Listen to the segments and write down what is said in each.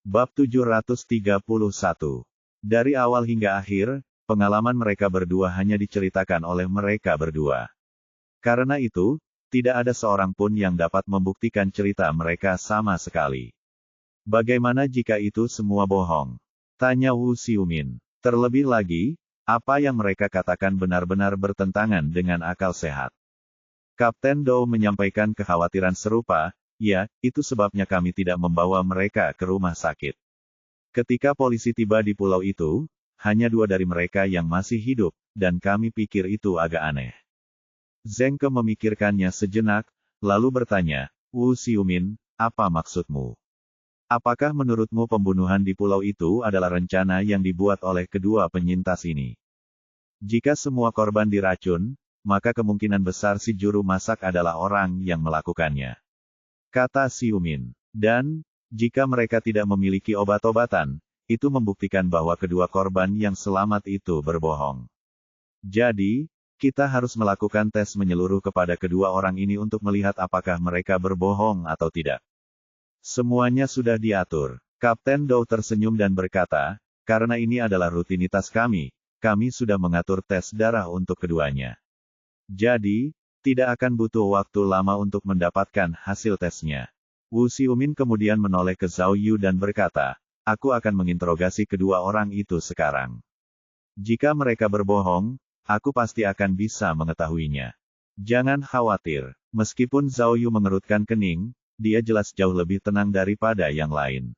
Bab 731. Dari awal hingga akhir, pengalaman mereka berdua hanya diceritakan oleh mereka berdua. Karena itu, tidak ada seorang pun yang dapat membuktikan cerita mereka sama sekali. Bagaimana jika itu semua bohong? Tanya Wu Xiumin. Terlebih lagi, apa yang mereka katakan benar-benar bertentangan dengan akal sehat. Kapten Dou menyampaikan kekhawatiran serupa. Ya, itu sebabnya kami tidak membawa mereka ke rumah sakit. Ketika polisi tiba di pulau itu, hanya 2 dari mereka yang masih hidup, dan kami pikir itu agak aneh. Zeng Ke memikirkannya sejenak, lalu bertanya, Wu Xiumin, apa maksudmu? Apakah menurutmu pembunuhan di pulau itu adalah rencana yang dibuat oleh kedua penyintas ini? Jika semua korban diracun, maka kemungkinan besar si juru masak adalah orang yang melakukannya. Kata Xiumin. Dan, jika mereka tidak memiliki obat-obatan, itu membuktikan bahwa kedua korban yang selamat itu berbohong. Jadi, kita harus melakukan tes menyeluruh kepada kedua orang ini untuk melihat apakah mereka berbohong atau tidak. Semuanya sudah diatur. Kapten Dou tersenyum dan berkata, karena ini adalah rutinitas kami sudah mengatur tes darah untuk keduanya. Jadi, tidak akan butuh waktu lama untuk mendapatkan hasil tesnya. Wu Xiumin kemudian menoleh ke Zhao Yu dan berkata, aku akan menginterogasi kedua orang itu sekarang. Jika mereka berbohong, aku pasti akan bisa mengetahuinya. Jangan khawatir. Meskipun Zhao Yu mengerutkan kening, dia jelas jauh lebih tenang daripada yang lain.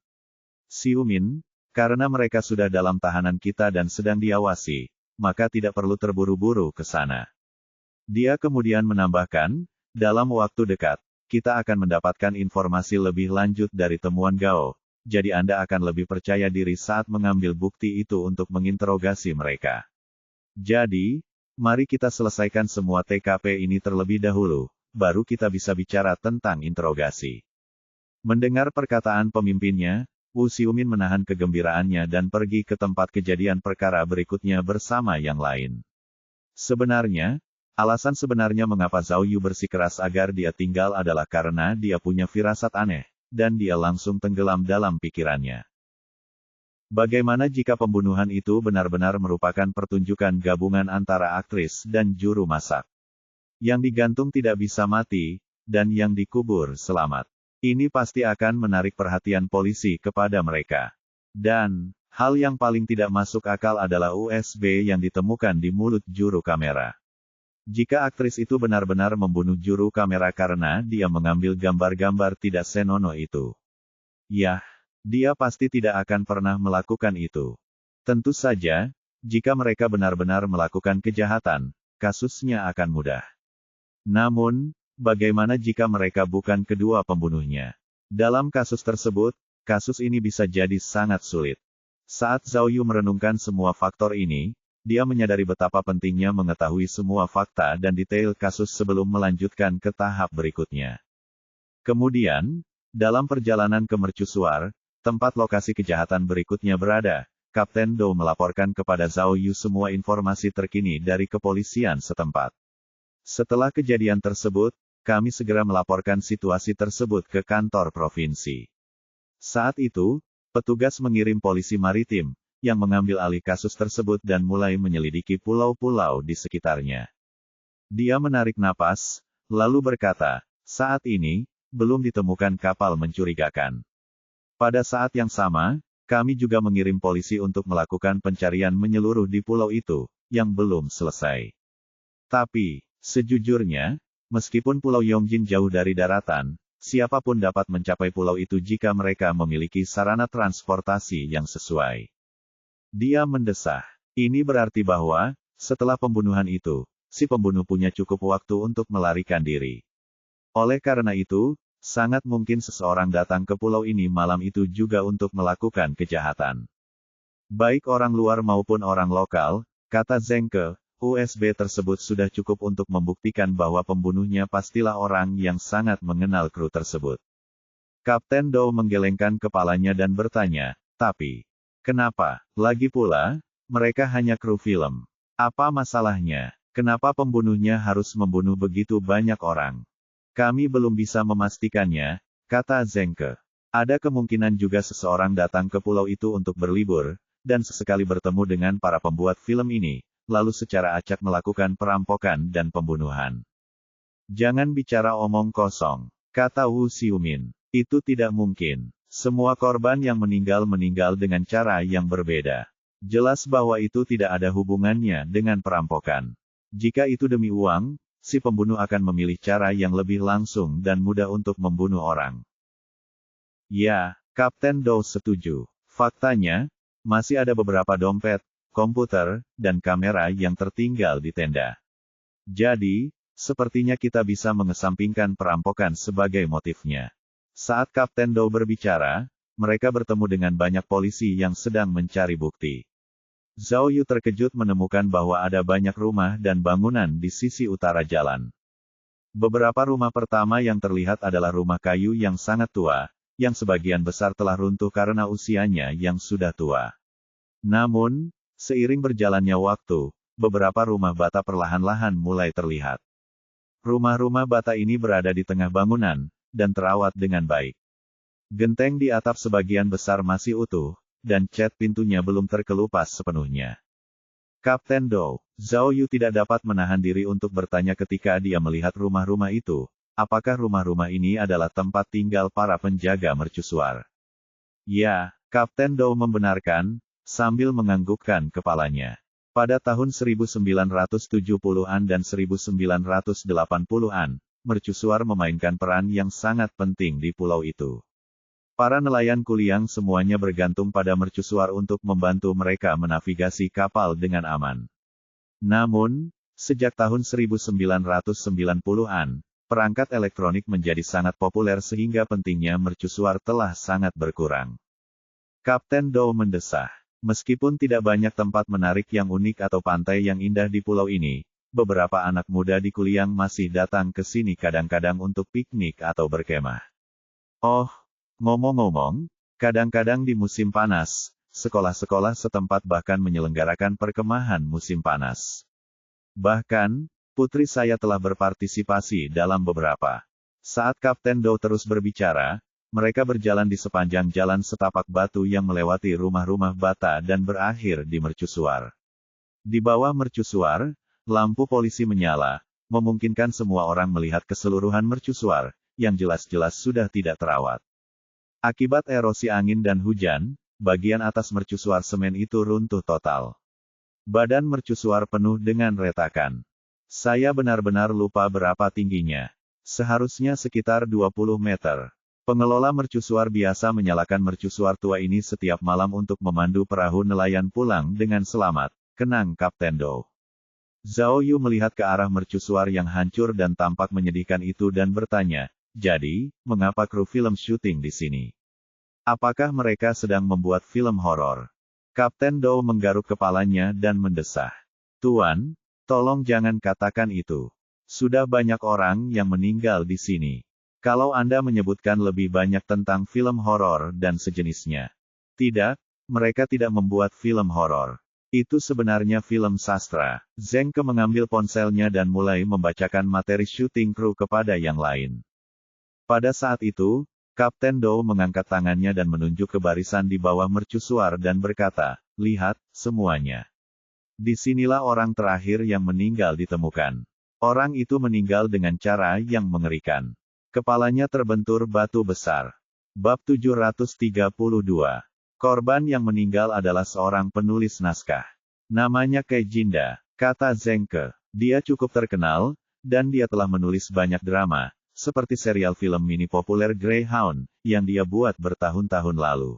Xiumin, karena mereka sudah dalam tahanan kita dan sedang diawasi, maka tidak perlu terburu-buru ke sana. Dia kemudian menambahkan, dalam waktu dekat, kita akan mendapatkan informasi lebih lanjut dari temuan Gao, jadi Anda akan lebih percaya diri saat mengambil bukti itu untuk menginterogasi mereka. Jadi, mari kita selesaikan semua TKP ini terlebih dahulu, baru kita bisa bicara tentang interogasi. Mendengar perkataan pemimpinnya, Wu Xiumin menahan kegembiraannya dan pergi ke tempat kejadian perkara berikutnya bersama yang lain. Sebenarnya, alasan sebenarnya mengapa Zhao Yu bersikeras agar dia tinggal adalah karena dia punya firasat aneh, dan dia langsung tenggelam dalam pikirannya. Bagaimana jika pembunuhan itu benar-benar merupakan pertunjukan gabungan antara aktris dan juru masak? Yang digantung tidak bisa mati, dan yang dikubur selamat. Ini pasti akan menarik perhatian polisi kepada mereka. Dan, hal yang paling tidak masuk akal adalah USB yang ditemukan di mulut juru kamera. Jika aktris itu benar-benar membunuh juru kamera karena dia mengambil gambar-gambar tidak senonoh itu. Yah, dia pasti tidak akan pernah melakukan itu. Tentu saja, jika mereka benar-benar melakukan kejahatan, kasusnya akan mudah. Namun, bagaimana jika mereka bukan kedua pembunuhnya? Dalam kasus tersebut, kasus ini bisa jadi sangat sulit. Saat Zhao Yu merenungkan semua faktor ini, dia menyadari betapa pentingnya mengetahui semua fakta dan detail kasus sebelum melanjutkan ke tahap berikutnya. Kemudian, dalam perjalanan ke mercusuar, tempat lokasi kejahatan berikutnya berada, Kapten Dou melaporkan kepada Zhao Yu semua informasi terkini dari kepolisian setempat. Setelah kejadian tersebut, kami segera melaporkan situasi tersebut ke kantor provinsi. Saat itu, petugas mengirim polisi maritim, yang mengambil alih kasus tersebut dan mulai menyelidiki pulau-pulau di sekitarnya. Dia menarik napas, lalu berkata, saat ini, belum ditemukan kapal mencurigakan. Pada saat yang sama, kami juga mengirim polisi untuk melakukan pencarian menyeluruh di pulau itu, yang belum selesai. Tapi, sejujurnya, meskipun Pulau Yongjin jauh dari daratan, siapapun dapat mencapai pulau itu jika mereka memiliki sarana transportasi yang sesuai. Dia mendesah. Ini berarti bahwa, setelah pembunuhan itu, si pembunuh punya cukup waktu untuk melarikan diri. Oleh karena itu, sangat mungkin seseorang datang ke pulau ini malam itu juga untuk melakukan kejahatan. Baik orang luar maupun orang lokal, kata Zeng Ke, USB tersebut sudah cukup untuk membuktikan bahwa pembunuhnya pastilah orang yang sangat mengenal kru tersebut. Kapten Dou menggelengkan kepalanya dan bertanya, tapi, kenapa? Lagi pula, mereka hanya kru film. Apa masalahnya? Kenapa pembunuhnya harus membunuh begitu banyak orang? Kami belum bisa memastikannya, kata Zeng Ke. Ada kemungkinan juga seseorang datang ke pulau itu untuk berlibur, dan sesekali bertemu dengan para pembuat film ini, lalu secara acak melakukan perampokan dan pembunuhan. Jangan bicara omong kosong, kata Wu Xiumin. Itu tidak mungkin. Semua korban yang meninggal dengan cara yang berbeda. Jelas bahwa itu tidak ada hubungannya dengan perampokan. Jika itu demi uang, si pembunuh akan memilih cara yang lebih langsung dan mudah untuk membunuh orang. Ya, Kapten Dou setuju. Faktanya, masih ada beberapa dompet, komputer, dan kamera yang tertinggal di tenda. Jadi, sepertinya kita bisa mengesampingkan perampokan sebagai motifnya. Saat Kapten Dou berbicara, mereka bertemu dengan banyak polisi yang sedang mencari bukti. Zhao Yu terkejut menemukan bahwa ada banyak rumah dan bangunan di sisi utara jalan. Beberapa rumah pertama yang terlihat adalah rumah kayu yang sangat tua, yang sebagian besar telah runtuh karena usianya yang sudah tua. Namun, seiring berjalannya waktu, beberapa rumah bata perlahan-lahan mulai terlihat. Rumah-rumah bata ini berada di tengah bangunan, dan terawat dengan baik. Genteng di atap sebagian besar masih utuh, dan cat pintunya belum terkelupas sepenuhnya. Kapten Dou, Zhao Yu tidak dapat menahan diri untuk bertanya ketika dia melihat rumah-rumah itu. Apakah rumah-rumah ini adalah tempat tinggal para penjaga mercusuar? Ya, Kapten Dou membenarkan, sambil menganggukkan kepalanya. Pada tahun 1970-an dan 1980-an, mercusuar memainkan peran yang sangat penting di pulau itu. Para nelayan kuliang semuanya bergantung pada mercusuar untuk membantu mereka menavigasi kapal dengan aman. Namun, sejak tahun 1990-an, perangkat elektronik menjadi sangat populer sehingga pentingnya mercusuar telah sangat berkurang. Kapten Dou mendesah. Meskipun tidak banyak tempat menarik yang unik atau pantai yang indah di pulau ini, beberapa anak muda di Kuliang masih datang ke sini kadang-kadang untuk piknik atau berkemah. Oh, ngomong-ngomong, kadang-kadang di musim panas, sekolah-sekolah setempat bahkan menyelenggarakan perkemahan musim panas. Bahkan, putri saya telah berpartisipasi dalam beberapa. Saat Kapten Dou terus berbicara, mereka berjalan di sepanjang jalan setapak batu yang melewati rumah-rumah bata dan berakhir di mercusuar. Di bawah mercusuar, lampu polisi menyala, memungkinkan semua orang melihat keseluruhan mercusuar, yang jelas-jelas sudah tidak terawat. Akibat erosi angin dan hujan, bagian atas mercusuar semen itu runtuh total. Badan mercusuar penuh dengan retakan. Saya benar-benar lupa berapa tingginya. Seharusnya sekitar 20 meter. Pengelola mercusuar biasa menyalakan mercusuar tua ini setiap malam untuk memandu perahu nelayan pulang dengan selamat, kenang Kapten Dou. Zhao Yu melihat ke arah mercusuar yang hancur dan tampak menyedihkan itu dan bertanya, jadi, mengapa kru film syuting di sini? Apakah mereka sedang membuat film horor? Kapten Dou menggaruk kepalanya dan mendesah. Tuan, tolong jangan katakan itu. Sudah banyak orang yang meninggal di sini. Kalau Anda menyebutkan lebih banyak tentang film horor dan sejenisnya. Tidak, mereka tidak membuat film horor. Itu sebenarnya film sastra. Zheng Ke mengambil ponselnya dan mulai membacakan materi syuting kru kepada yang lain. Pada saat itu, Kapten Dou mengangkat tangannya dan menunjuk ke barisan di bawah mercusuar dan berkata, lihat, semuanya. Disinilah orang terakhir yang meninggal ditemukan. Orang itu meninggal dengan cara yang mengerikan. Kepalanya terbentur batu besar. Bab 732. Korban yang meninggal adalah seorang penulis naskah. Namanya Kei Jinda, kata Zheng Ke. Dia cukup terkenal, dan dia telah menulis banyak drama, seperti serial film mini populer Greyhound, yang dia buat bertahun-tahun lalu.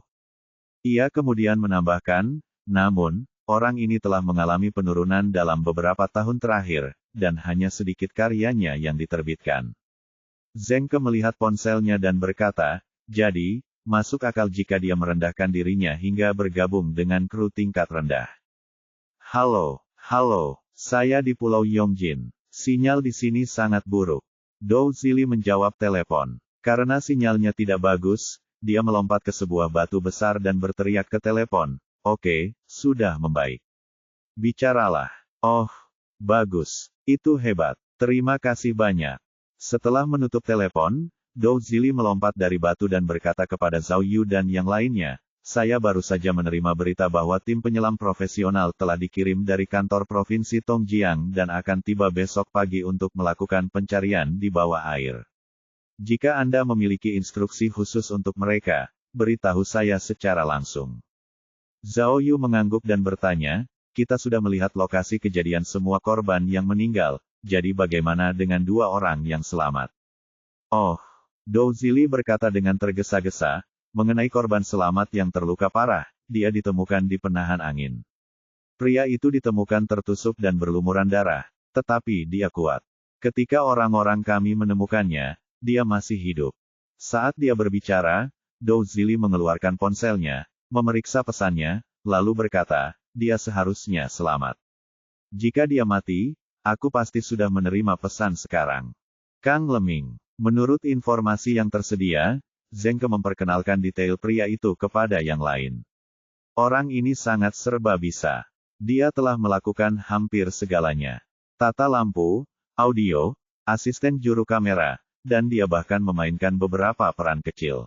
Ia kemudian menambahkan, namun, orang ini telah mengalami penurunan dalam beberapa tahun terakhir, dan hanya sedikit karyanya yang diterbitkan. Zheng Ke melihat ponselnya dan berkata, jadi, masuk akal jika dia merendahkan dirinya hingga bergabung dengan kru tingkat rendah. Halo, saya di Pulau Yongjin. Sinyal di sini sangat buruk. Dou Zili menjawab telepon. Karena sinyalnya tidak bagus, dia melompat ke sebuah batu besar dan berteriak ke telepon. Oke, sudah membaik. Bicaralah. Oh, bagus. Itu hebat. Terima kasih banyak. Setelah menutup telepon, Dou Zili melompat dari batu dan berkata kepada Zhao Yu dan yang lainnya, saya baru saja menerima berita bahwa tim penyelam profesional telah dikirim dari kantor Provinsi Tongjiang dan akan tiba besok pagi untuk melakukan pencarian di bawah air. Jika Anda memiliki instruksi khusus untuk mereka, beritahu saya secara langsung. Zhao Yu mengangguk dan bertanya, kita sudah melihat lokasi kejadian semua korban yang meninggal, jadi bagaimana dengan 2 orang yang selamat? Oh, Dou Zili berkata dengan tergesa-gesa, mengenai korban selamat yang terluka parah, dia ditemukan di penahan angin. Pria itu ditemukan tertusuk dan berlumuran darah, tetapi dia kuat. Ketika orang-orang kami menemukannya, dia masih hidup. Saat dia berbicara, Dou Zili mengeluarkan ponselnya, memeriksa pesannya, lalu berkata, dia seharusnya selamat. Jika dia mati, aku pasti sudah menerima pesan sekarang. Kang Leming. Menurut informasi yang tersedia, Zheng Ke memperkenalkan detail pria itu kepada yang lain. Orang ini sangat serba bisa. Dia telah melakukan hampir segalanya. Tata lampu, audio, asisten juru kamera, dan dia bahkan memainkan beberapa peran kecil.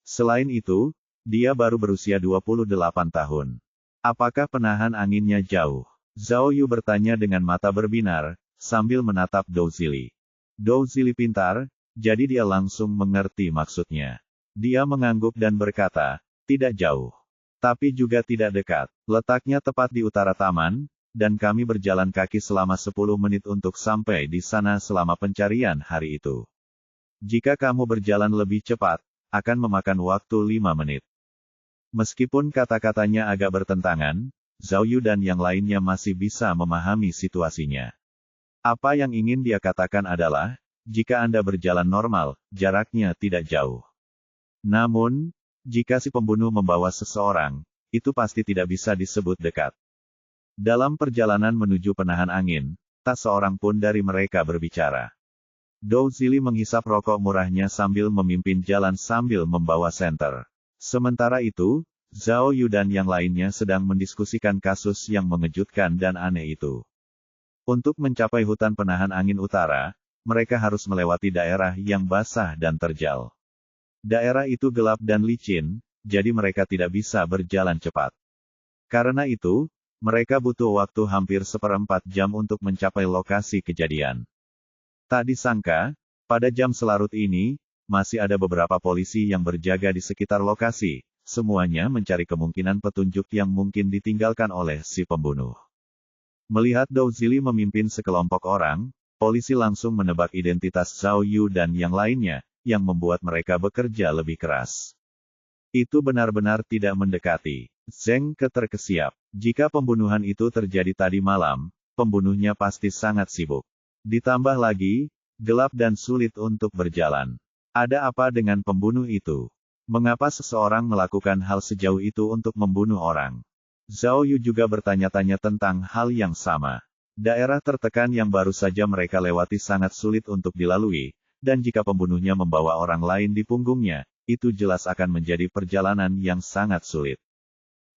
Selain itu, dia baru berusia 28 tahun. Apakah penahan anginnya jauh? Zhao Yu bertanya dengan mata berbinar, sambil menatap Dou Zili. Dou Zili pintar, jadi dia langsung mengerti maksudnya. Dia mengangguk dan berkata, tidak jauh. Tapi juga tidak dekat. Letaknya tepat di utara taman, dan kami berjalan kaki selama 10 menit untuk sampai di sana selama pencarian hari itu. Jika kamu berjalan lebih cepat, akan memakan waktu 5 menit. Meskipun kata-katanya agak bertentangan, Zhao Yu dan yang lainnya masih bisa memahami situasinya. Apa yang ingin dia katakan adalah, jika Anda berjalan normal, jaraknya tidak jauh. Namun, jika si pembunuh membawa seseorang, itu pasti tidak bisa disebut dekat. Dalam perjalanan menuju penahan angin, tak seorang pun dari mereka berbicara. Dou Zili menghisap rokok murahnya sambil memimpin jalan sambil membawa senter. Sementara itu, Zhao Yu dan yang lainnya sedang mendiskusikan kasus yang mengejutkan dan aneh itu. Untuk mencapai hutan penahan angin utara, mereka harus melewati daerah yang basah dan terjal. Daerah itu gelap dan licin, jadi mereka tidak bisa berjalan cepat. Karena itu, mereka butuh waktu hampir 1/4 jam untuk mencapai lokasi kejadian. Tak disangka, pada jam selarut ini, masih ada beberapa polisi yang berjaga di sekitar lokasi, semuanya mencari kemungkinan petunjuk yang mungkin ditinggalkan oleh si pembunuh. Melihat Dou Zili memimpin sekelompok orang, polisi langsung menebak identitas Zhao Yu dan yang lainnya, yang membuat mereka bekerja lebih keras. Itu benar-benar tidak mendekati. Zheng Ke terkesiap. Jika pembunuhan itu terjadi tadi malam, pembunuhnya pasti sangat sibuk. Ditambah lagi, gelap dan sulit untuk berjalan. Ada apa dengan pembunuh itu? Mengapa seseorang melakukan hal sejauh itu untuk membunuh orang? Zhao Yu juga bertanya-tanya tentang hal yang sama. Daerah tertekan yang baru saja mereka lewati sangat sulit untuk dilalui, dan jika pembunuhnya membawa orang lain di punggungnya, itu jelas akan menjadi perjalanan yang sangat sulit.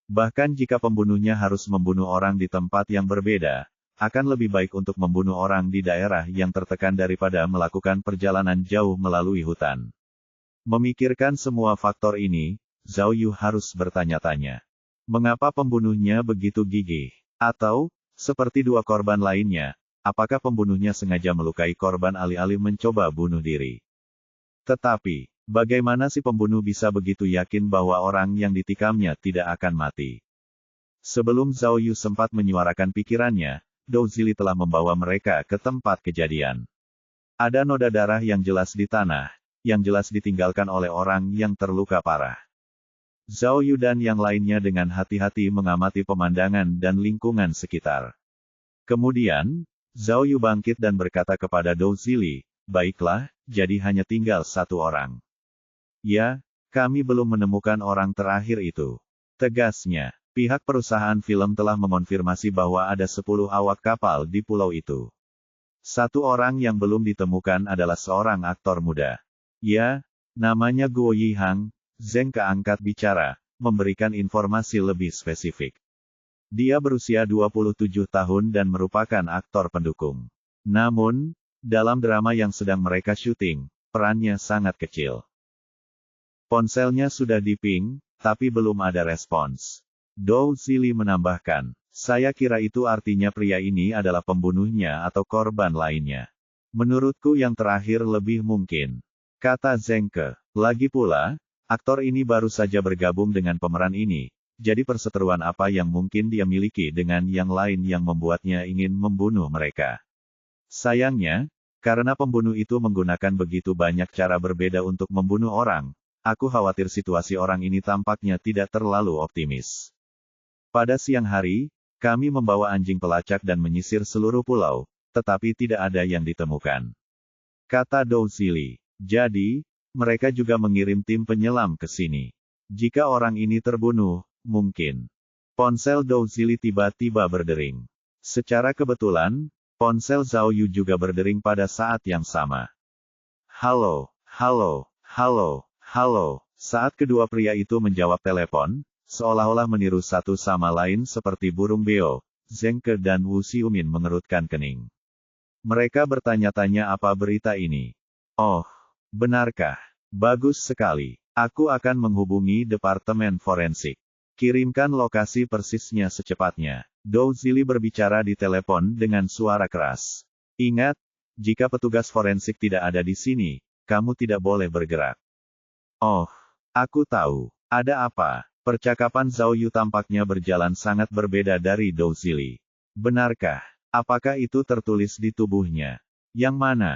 Bahkan jika pembunuhnya harus membunuh orang di tempat yang berbeda, akan lebih baik untuk membunuh orang di daerah yang tertekan daripada melakukan perjalanan jauh melalui hutan. Memikirkan semua faktor ini, Zhao Yu harus bertanya-tanya. Mengapa pembunuhnya begitu gigih? Atau, seperti 2 korban lainnya, apakah pembunuhnya sengaja melukai korban alih-alih mencoba bunuh diri? Tetapi, bagaimana si pembunuh bisa begitu yakin bahwa orang yang ditikamnya tidak akan mati? Sebelum Zhao Yu sempat menyuarakan pikirannya, Dou Zili telah membawa mereka ke tempat kejadian. Ada noda darah yang jelas di tanah, yang jelas ditinggalkan oleh orang yang terluka parah. Zhao Yu dan yang lainnya dengan hati-hati mengamati pemandangan dan lingkungan sekitar. Kemudian, Zhao Yu bangkit dan berkata kepada Dou Zili, baiklah, jadi hanya tinggal 1 orang. Ya, kami belum menemukan orang terakhir itu. Tegasnya, pihak perusahaan film telah mengonfirmasi bahwa ada 10 awak kapal di pulau itu. 1 orang yang belum ditemukan adalah seorang aktor muda. Ya, namanya Guo Yihang. Zheng Ke angkat bicara, memberikan informasi lebih spesifik. Dia berusia 27 tahun dan merupakan aktor pendukung. Namun, dalam drama yang sedang mereka syuting, perannya sangat kecil. Ponselnya sudah di-ping, tapi belum ada respons. Dou Zili menambahkan, saya kira itu artinya pria ini adalah pembunuhnya atau korban lainnya. Menurutku yang terakhir lebih mungkin. Kata Zheng Ke. Lagi pula, aktor ini baru saja bergabung dengan pemeran ini, jadi perseteruan apa yang mungkin dia miliki dengan yang lain yang membuatnya ingin membunuh mereka. Sayangnya, karena pembunuh itu menggunakan begitu banyak cara berbeda untuk membunuh orang, aku khawatir situasi orang ini tampaknya tidak terlalu optimis. Pada siang hari, kami membawa anjing pelacak dan menyisir seluruh pulau, tetapi tidak ada yang ditemukan. Kata Dou Zili. Jadi, mereka juga mengirim tim penyelam ke sini. Jika orang ini terbunuh, mungkin. Ponsel Dou Zili tiba-tiba berdering. Secara kebetulan, ponsel Zhao Yu juga berdering pada saat yang sama. Halo, halo, halo, halo. Saat kedua pria itu menjawab telepon, seolah-olah meniru satu sama lain seperti burung beo, Zheng Ke dan Wu Xiumin mengerutkan kening. Mereka bertanya-tanya apa berita ini. Oh, benarkah? Bagus sekali. Aku akan menghubungi Departemen Forensik. Kirimkan lokasi persisnya secepatnya. Dou Zili berbicara di telepon dengan suara keras. Ingat, jika petugas forensik tidak ada di sini, kamu tidak boleh bergerak. Oh, aku tahu. Ada apa? Percakapan Zhao Yu tampaknya berjalan sangat berbeda dari Dou Zili. Benarkah? Apakah itu tertulis di tubuhnya? Yang mana?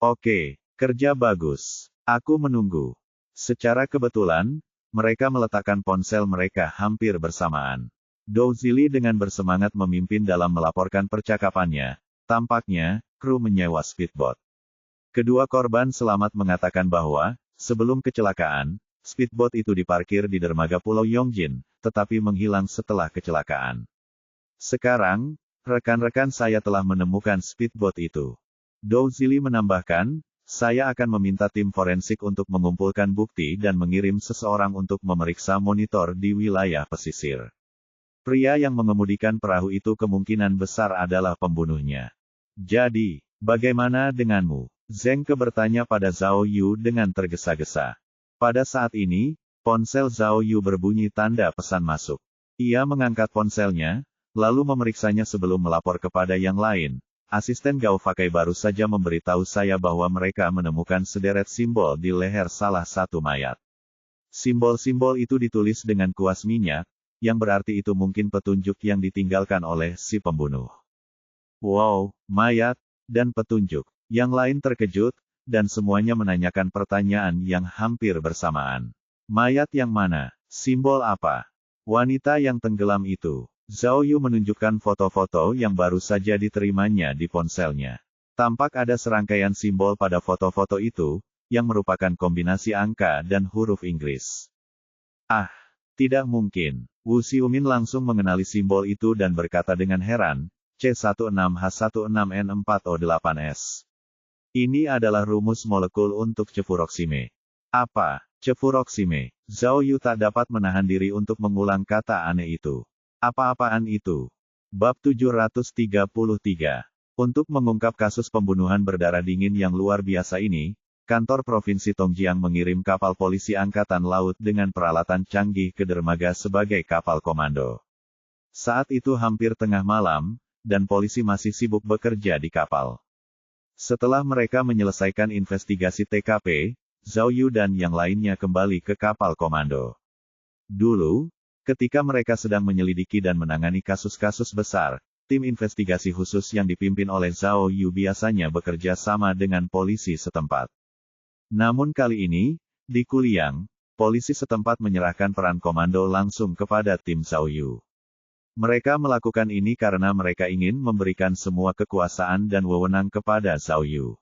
Oke. Kerja bagus. Aku menunggu. Secara kebetulan, mereka meletakkan ponsel mereka hampir bersamaan. Dou Zili dengan bersemangat memimpin dalam melaporkan percakapannya. Tampaknya, kru menyewa speedboat. Kedua korban selamat mengatakan bahwa, sebelum kecelakaan, speedboat itu diparkir di dermaga Pulau Yongjin, tetapi menghilang setelah kecelakaan. Sekarang, rekan-rekan saya telah menemukan speedboat itu. Dou Zili menambahkan, saya akan meminta tim forensik untuk mengumpulkan bukti dan mengirim seseorang untuk memeriksa monitor di wilayah pesisir. Pria yang mengemudikan perahu itu kemungkinan besar adalah pembunuhnya. Jadi, bagaimana denganmu? Zheng Ke bertanya pada Zhao Yu dengan tergesa-gesa. Pada saat ini, ponsel Zhao Yu berbunyi tanda pesan masuk. Ia mengangkat ponselnya, lalu memeriksanya sebelum melapor kepada yang lain. Asisten Gao Fakai baru saja memberitahu saya bahwa mereka menemukan sederet simbol di leher salah satu mayat. Simbol-simbol itu ditulis dengan kuas minyak, yang berarti itu mungkin petunjuk yang ditinggalkan oleh si pembunuh. Wow, mayat, dan petunjuk. Yang lain terkejut, dan semuanya menanyakan pertanyaan yang hampir bersamaan. Mayat yang mana? Simbol apa? Wanita yang tenggelam itu. Zhao Yu menunjukkan foto-foto yang baru saja diterimanya di ponselnya. Tampak ada serangkaian simbol pada foto-foto itu, yang merupakan kombinasi angka dan huruf Inggris. Ah, tidak mungkin. Wu Xiumin langsung mengenali simbol itu dan berkata dengan heran, C16H16N4O8S. Ini adalah rumus molekul untuk cefuroksime. Apa? Cefuroksime. Zhao Yu tak dapat menahan diri untuk mengulang kata aneh itu. Apa-apaan itu? Bab 733. Untuk mengungkap kasus pembunuhan berdarah dingin yang luar biasa ini, kantor Provinsi Tongjiang mengirim kapal polisi angkatan laut dengan peralatan canggih ke dermaga sebagai kapal komando. Saat itu hampir tengah malam, dan polisi masih sibuk bekerja di kapal. Setelah mereka menyelesaikan investigasi TKP, Zhao Yu dan yang lainnya kembali ke kapal komando. Dulu, ketika mereka sedang menyelidiki dan menangani kasus-kasus besar, tim investigasi khusus yang dipimpin oleh Zhao Yu biasanya bekerja sama dengan polisi setempat. Namun kali ini, di Kuliang, polisi setempat menyerahkan peran komando langsung kepada tim Zhao Yu. Mereka melakukan ini karena mereka ingin memberikan semua kekuasaan dan wewenang kepada Zhao Yu.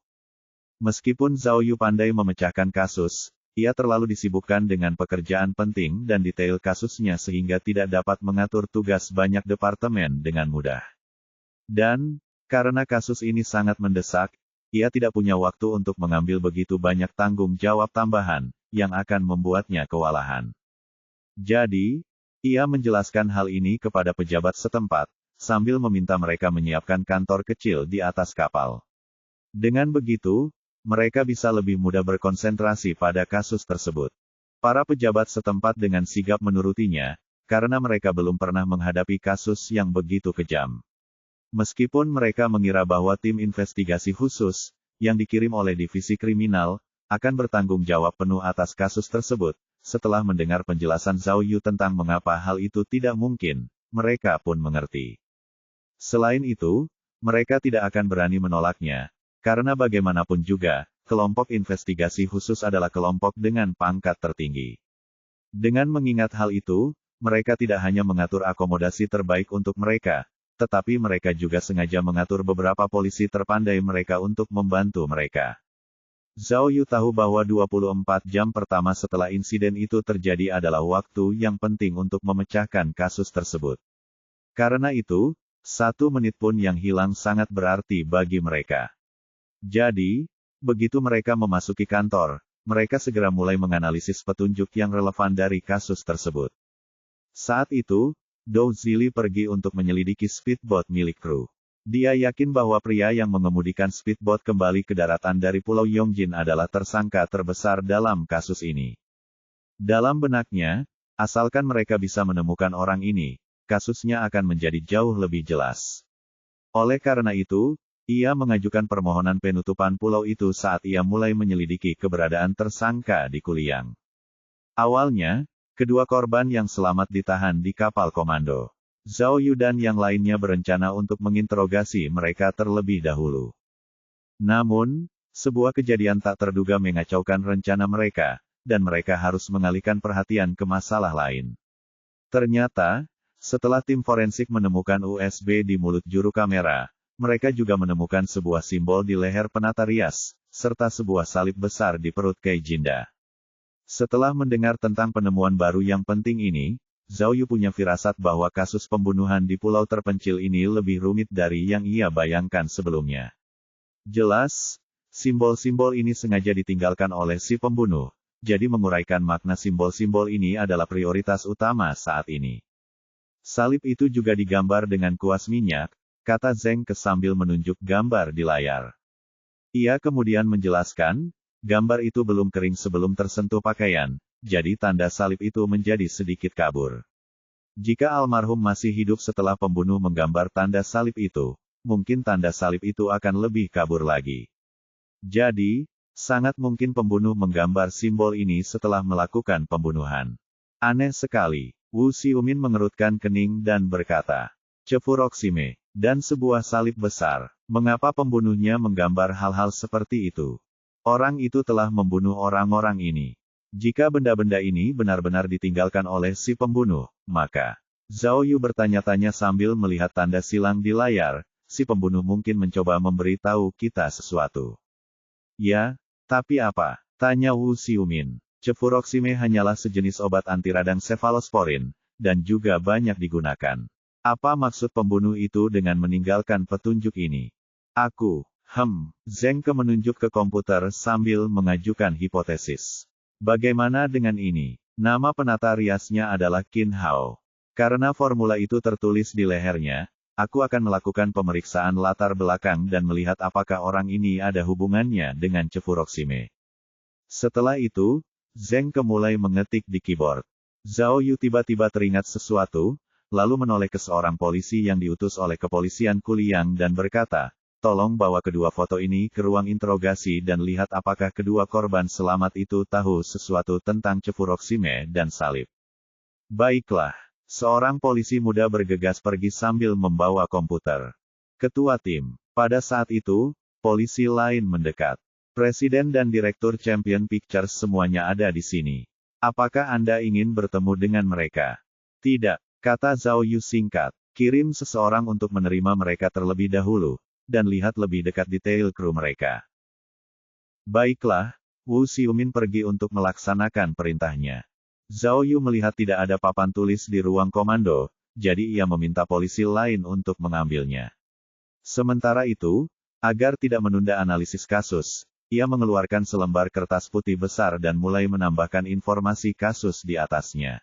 Meskipun Zhao Yu pandai memecahkan kasus, ia terlalu disibukkan dengan pekerjaan penting dan detail kasusnya sehingga tidak dapat mengatur tugas banyak departemen dengan mudah. Dan, karena kasus ini sangat mendesak, ia tidak punya waktu untuk mengambil begitu banyak tanggung jawab tambahan, yang akan membuatnya kewalahan. Jadi, ia menjelaskan hal ini kepada pejabat setempat, sambil meminta mereka menyiapkan kantor kecil di atas kapal. Dengan begitu, mereka bisa lebih mudah berkonsentrasi pada kasus tersebut. Para pejabat setempat dengan sigap menurutinya, karena mereka belum pernah menghadapi kasus yang begitu kejam. Meskipun mereka mengira bahwa tim investigasi khusus, yang dikirim oleh divisi kriminal, akan bertanggung jawab penuh atas kasus tersebut, setelah mendengar penjelasan Zhao Yu tentang mengapa hal itu tidak mungkin, mereka pun mengerti. Selain itu, mereka tidak akan berani menolaknya, karena bagaimanapun juga, kelompok investigasi khusus adalah kelompok dengan pangkat tertinggi. Dengan mengingat hal itu, mereka tidak hanya mengatur akomodasi terbaik untuk mereka, tetapi mereka juga sengaja mengatur beberapa polisi terpandai mereka untuk membantu mereka. Zhao Yu tahu bahwa 24 jam pertama setelah insiden itu terjadi adalah waktu yang penting untuk memecahkan kasus tersebut. Karena itu, 1 menit pun yang hilang sangat berarti bagi mereka. Jadi, begitu mereka memasuki kantor, mereka segera mulai menganalisis petunjuk yang relevan dari kasus tersebut. Saat itu, Dou Zili pergi untuk menyelidiki speedboat milik kru. Dia yakin bahwa pria yang mengemudikan speedboat kembali ke daratan dari Pulau Yongjin adalah tersangka terbesar dalam kasus ini. Dalam benaknya, asalkan mereka bisa menemukan orang ini, kasusnya akan menjadi jauh lebih jelas. Oleh karena itu, ia mengajukan permohonan penutupan pulau itu saat ia mulai menyelidiki keberadaan tersangka di Kuliang. Awalnya, kedua korban yang selamat ditahan di kapal komando. Zhao Yu dan yang lainnya berencana untuk menginterogasi mereka terlebih dahulu. Namun, sebuah kejadian tak terduga mengacaukan rencana mereka, dan mereka harus mengalihkan perhatian ke masalah lain. Ternyata, setelah tim forensik menemukan USB di mulut juru kamera, mereka juga menemukan sebuah simbol di leher penata rias, serta sebuah salib besar di perut Kei Jinda. Setelah mendengar tentang penemuan baru yang penting ini, Zhao Yu punya firasat bahwa kasus pembunuhan di pulau terpencil ini lebih rumit dari yang ia bayangkan sebelumnya. Jelas, simbol-simbol ini sengaja ditinggalkan oleh si pembunuh, jadi menguraikan makna simbol-simbol ini adalah prioritas utama saat ini. Salib itu juga digambar dengan kuas minyak, kata Zeng Ke sambil menunjuk gambar di layar. Ia kemudian menjelaskan, gambar itu belum kering sebelum tersentuh pakaian, jadi tanda salib itu menjadi sedikit kabur. Jika almarhum masih hidup setelah pembunuh menggambar tanda salib itu, mungkin tanda salib itu akan lebih kabur lagi. Jadi, sangat mungkin pembunuh menggambar simbol ini setelah melakukan pembunuhan. Aneh sekali, Wu Xiumin mengerutkan kening dan berkata, Cefuroxime, dan sebuah salib besar, mengapa pembunuhnya menggambar hal-hal seperti itu? Orang itu telah membunuh orang-orang ini. Jika benda-benda ini benar-benar ditinggalkan oleh si pembunuh, maka Zhao Yu bertanya-tanya sambil melihat tanda silang di layar, si pembunuh mungkin mencoba memberitahu kita sesuatu. Ya, tapi apa? Tanya Wu Xiumin. Cefuroxime hanyalah sejenis obat anti radang sefalosporin, dan juga banyak digunakan. Apa maksud pembunuh itu dengan meninggalkan petunjuk ini? Zeng Ke menunjuk ke komputer sambil mengajukan hipotesis. Bagaimana dengan ini? Nama penata riasnya adalah Qin Hao. Karena formula itu tertulis di lehernya, aku akan melakukan pemeriksaan latar belakang dan melihat apakah orang ini ada hubungannya dengan Cefuroxime. Setelah itu, Zeng Ke mulai mengetik di keyboard. Zhao Yu tiba-tiba teringat sesuatu, lalu menoleh ke seorang polisi yang diutus oleh kepolisian Kuliang dan berkata, tolong bawa kedua foto ini ke ruang interogasi dan lihat apakah kedua korban selamat itu tahu sesuatu tentang Cefuroxime dan salib. Baiklah, seorang polisi muda bergegas pergi sambil membawa komputer. Ketua tim. Pada saat itu, polisi lain mendekat. Presiden dan Direktur Champion Pictures semuanya ada di sini. Apakah Anda ingin bertemu dengan mereka? Tidak. Kata Zhao Yu singkat, kirim seseorang untuk menerima mereka terlebih dahulu, dan lihat lebih dekat detail kru mereka. Baiklah, Wu Xiumin pergi untuk melaksanakan perintahnya. Zhao Yu melihat tidak ada papan tulis di ruang komando, jadi ia meminta polisi lain untuk mengambilnya. Sementara itu, agar tidak menunda analisis kasus, ia mengeluarkan selembar kertas putih besar dan mulai menambahkan informasi kasus di atasnya.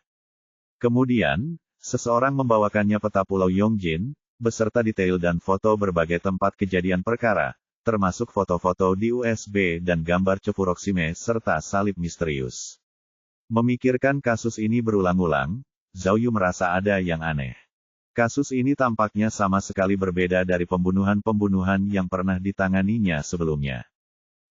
Kemudian, seseorang membawakannya peta Pulau Yongjin, beserta detail dan foto berbagai tempat kejadian perkara, termasuk foto-foto di USB dan gambar cefuroxime serta salib misterius. Memikirkan kasus ini berulang-ulang, Zhao Yu merasa ada yang aneh. Kasus ini tampaknya sama sekali berbeda dari pembunuhan-pembunuhan yang pernah ditanganinya sebelumnya.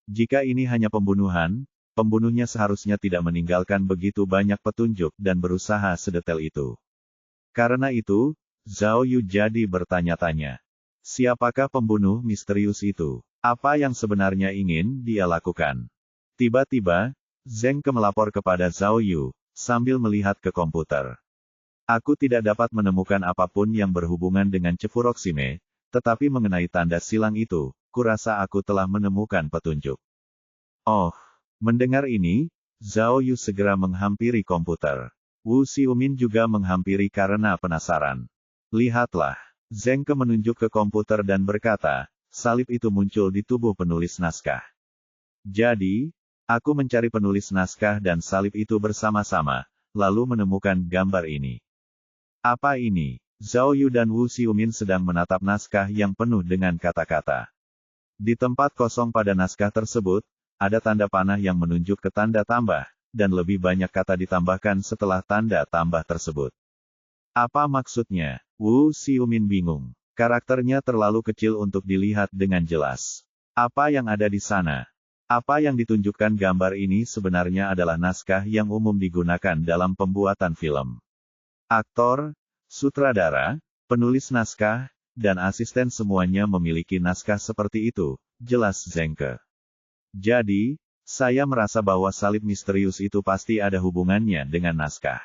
Jika ini hanya pembunuhan, pembunuhnya seharusnya tidak meninggalkan begitu banyak petunjuk dan berusaha sedetail itu. Karena itu, Zhao Yu jadi bertanya-tanya. Siapakah pembunuh misterius itu? Apa yang sebenarnya ingin dia lakukan? Tiba-tiba, Zheng Ke melapor kepada Zhao Yu, sambil melihat ke komputer. Aku tidak dapat menemukan apapun yang berhubungan dengan cefuroxime, tetapi mengenai tanda silang itu, kurasa aku telah menemukan petunjuk. Oh, mendengar ini, Zhao Yu segera menghampiri komputer. Wu Xiumin juga menghampiri karena penasaran. Lihatlah, Zheng Ke menunjuk ke komputer dan berkata, salib itu muncul di tubuh penulis naskah. Jadi, aku mencari penulis naskah dan salib itu bersama-sama, lalu menemukan gambar ini. Apa ini? Zhao Yu dan Wu Xiumin sedang menatap naskah yang penuh dengan kata-kata. Di tempat kosong pada naskah tersebut, ada tanda panah yang menunjuk ke tanda tambah, dan lebih banyak kata ditambahkan setelah tanda tambah tersebut. Apa maksudnya? Wu Xiumin bingung. Karakternya terlalu kecil untuk dilihat dengan jelas. Apa yang ada di sana? Apa yang ditunjukkan gambar ini sebenarnya adalah naskah yang umum digunakan dalam pembuatan film. Aktor, sutradara, penulis naskah, dan asisten semuanya memiliki naskah seperti itu, jelas Zheng Ke. Jadi, saya merasa bahwa salib misterius itu pasti ada hubungannya dengan naskah.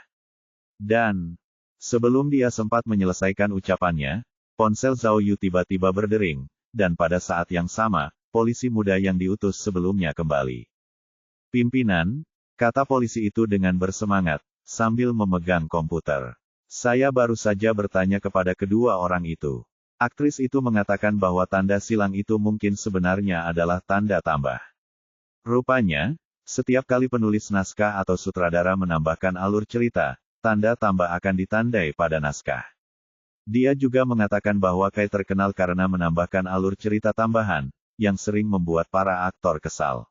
Dan, sebelum dia sempat menyelesaikan ucapannya, ponsel Zhao Yu tiba-tiba berdering, dan pada saat yang sama, polisi muda yang diutus sebelumnya kembali. Pimpinan, kata polisi itu dengan bersemangat, sambil memegang komputer. Saya baru saja bertanya kepada kedua orang itu. Aktris itu mengatakan bahwa tanda silang itu mungkin sebenarnya adalah tanda tambah. Rupanya, setiap kali penulis naskah atau sutradara menambahkan alur cerita, tanda tambah akan ditandai pada naskah. Dia juga mengatakan bahwa Kai terkenal karena menambahkan alur cerita tambahan, yang sering membuat para aktor kesal.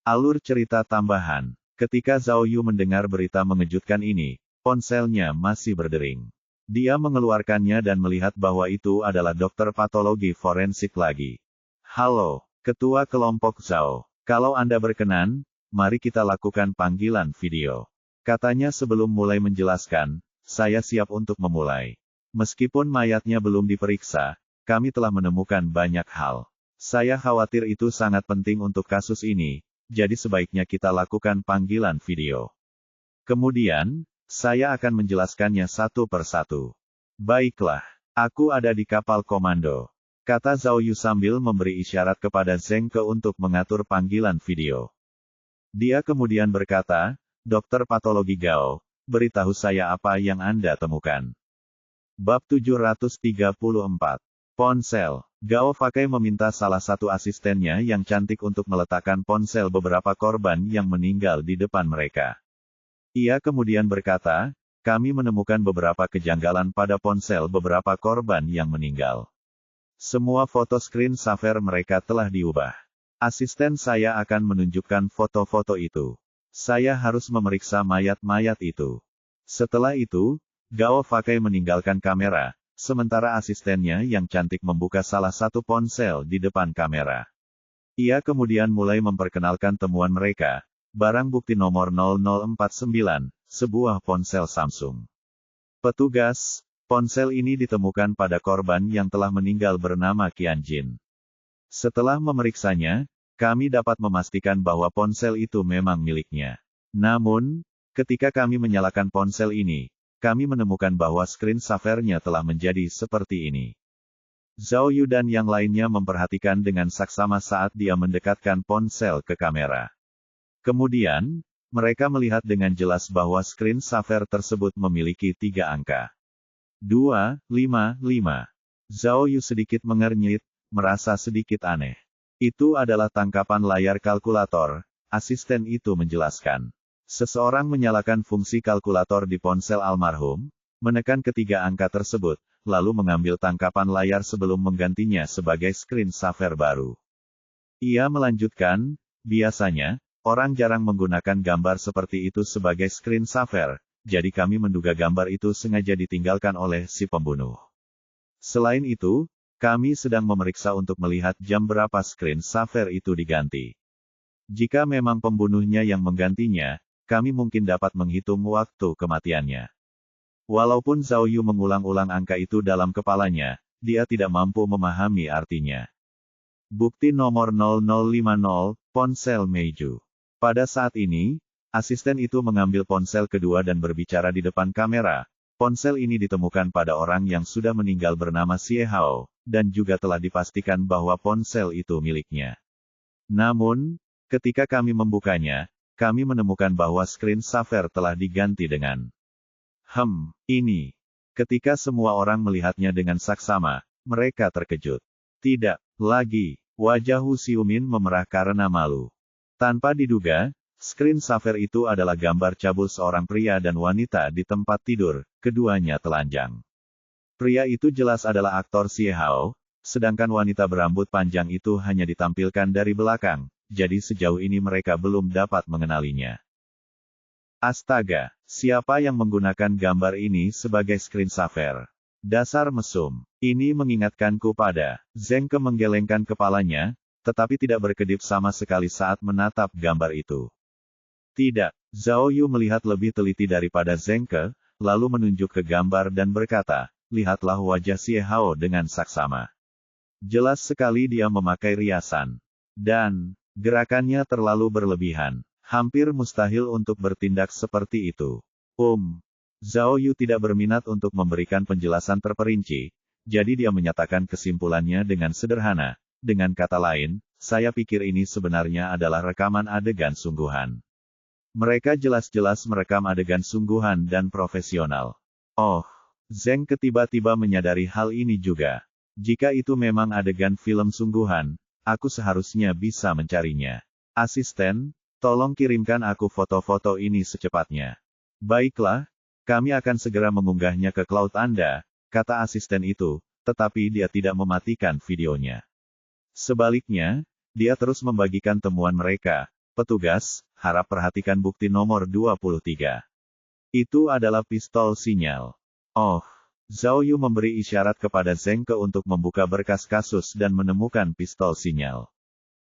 Alur cerita tambahan. Ketika Zhao Yu mendengar berita mengejutkan ini, ponselnya masih berdering. Dia mengeluarkannya dan melihat bahwa itu adalah dokter patologi forensik lagi. Halo, ketua kelompok Zhao. Kalau Anda berkenan, mari kita lakukan panggilan video. Katanya sebelum mulai menjelaskan, saya siap untuk memulai. Meskipun mayatnya belum diperiksa, kami telah menemukan banyak hal. Saya khawatir itu sangat penting untuk kasus ini, jadi sebaiknya kita lakukan panggilan video. Kemudian, saya akan menjelaskannya satu persatu. Baiklah, aku ada di kapal komando, kata Zhao Yu sambil memberi isyarat kepada Zheng Ke untuk mengatur panggilan video. Dia kemudian berkata, Dokter Patologi Gao, beritahu saya apa yang Anda temukan. Bab 734. Ponsel. Gao Fakai meminta salah satu asistennya yang cantik untuk meletakkan ponsel beberapa korban yang meninggal di depan mereka. Ia kemudian berkata, kami menemukan beberapa kejanggalan pada ponsel beberapa korban yang meninggal. Semua foto screen saver mereka telah diubah. Asisten saya akan menunjukkan foto-foto itu. Saya harus memeriksa mayat-mayat itu. Setelah itu, Gao Fakai meninggalkan kamera, sementara asistennya yang cantik membuka salah satu ponsel di depan kamera. Ia kemudian mulai memperkenalkan temuan mereka, barang bukti nomor 0049, sebuah ponsel Samsung. Petugas, ponsel ini ditemukan pada korban yang telah meninggal bernama Qian Jin. Setelah memeriksanya, kami dapat memastikan bahwa ponsel itu memang miliknya. Namun, ketika kami menyalakan ponsel ini, kami menemukan bahwa screen savernya telah menjadi seperti ini. Zhao Yu dan yang lainnya memperhatikan dengan saksama saat dia mendekatkan ponsel ke kamera. Kemudian, mereka melihat dengan jelas bahwa screen saver tersebut memiliki 3 angka. 255. Zhao Yu sedikit mengernyit, merasa sedikit aneh. Itu adalah tangkapan layar kalkulator, asisten itu menjelaskan. Seseorang menyalakan fungsi kalkulator di ponsel almarhum, menekan ketiga angka tersebut, lalu mengambil tangkapan layar sebelum menggantinya sebagai screen saver baru. Ia melanjutkan, biasanya, orang jarang menggunakan gambar seperti itu sebagai screensaver, jadi kami menduga gambar itu sengaja ditinggalkan oleh si pembunuh. Selain itu, kami sedang memeriksa untuk melihat jam berapa screensaver itu diganti. Jika memang pembunuhnya yang menggantinya, kami mungkin dapat menghitung waktu kematiannya. Walaupun Zhao Yu mengulang-ulang angka itu dalam kepalanya, dia tidak mampu memahami artinya. Bukti nomor 0050, ponsel Meiju. Pada saat ini, asisten itu mengambil ponsel kedua dan berbicara di depan kamera. Ponsel ini ditemukan pada orang yang sudah meninggal bernama Xie Hao, dan juga telah dipastikan bahwa ponsel itu miliknya. Namun, ketika kami membukanya, kami menemukan bahwa screensaver telah diganti dengan ini. Ketika semua orang melihatnya dengan saksama, mereka terkejut. Tidak lagi. Wajah Wu Xiumin memerah karena malu. Tanpa diduga, screensaver itu adalah gambar cabul seorang pria dan wanita di tempat tidur, keduanya telanjang. Pria itu jelas adalah aktor Xie Hao, sedangkan wanita berambut panjang itu hanya ditampilkan dari belakang, jadi sejauh ini mereka belum dapat mengenalinya. Astaga, siapa yang menggunakan gambar ini sebagai screensaver? Dasar mesum. Ini mengingatkanku pada. Zhengke menggelengkan kepalanya, tetapi tidak berkedip sama sekali saat menatap gambar itu. Tidak, Zhao Yu melihat lebih teliti daripada Zhengke, lalu menunjuk ke gambar dan berkata, lihatlah wajah Xie Hao dengan saksama. Jelas sekali dia memakai riasan. Dan, gerakannya terlalu berlebihan. Hampir mustahil untuk bertindak seperti itu. Zhao Yu tidak berminat untuk memberikan penjelasan terperinci, jadi dia menyatakan kesimpulannya dengan sederhana. Dengan kata lain, saya pikir ini sebenarnya adalah rekaman adegan sungguhan. Mereka jelas-jelas merekam adegan sungguhan dan profesional. Oh, Zhengke tiba-tiba menyadari hal ini juga. Jika itu memang adegan film sungguhan, aku seharusnya bisa mencarinya. Asisten, tolong kirimkan aku foto-foto ini secepatnya. Baiklah. Kami akan segera mengunggahnya ke cloud Anda, kata asisten itu, tetapi dia tidak mematikan videonya. Sebaliknya, dia terus membagikan temuan mereka. Petugas, harap perhatikan bukti nomor 23. Itu adalah pistol sinyal. Oh, Zhao Yu memberi isyarat kepada Zhengke untuk membuka berkas kasus dan menemukan pistol sinyal.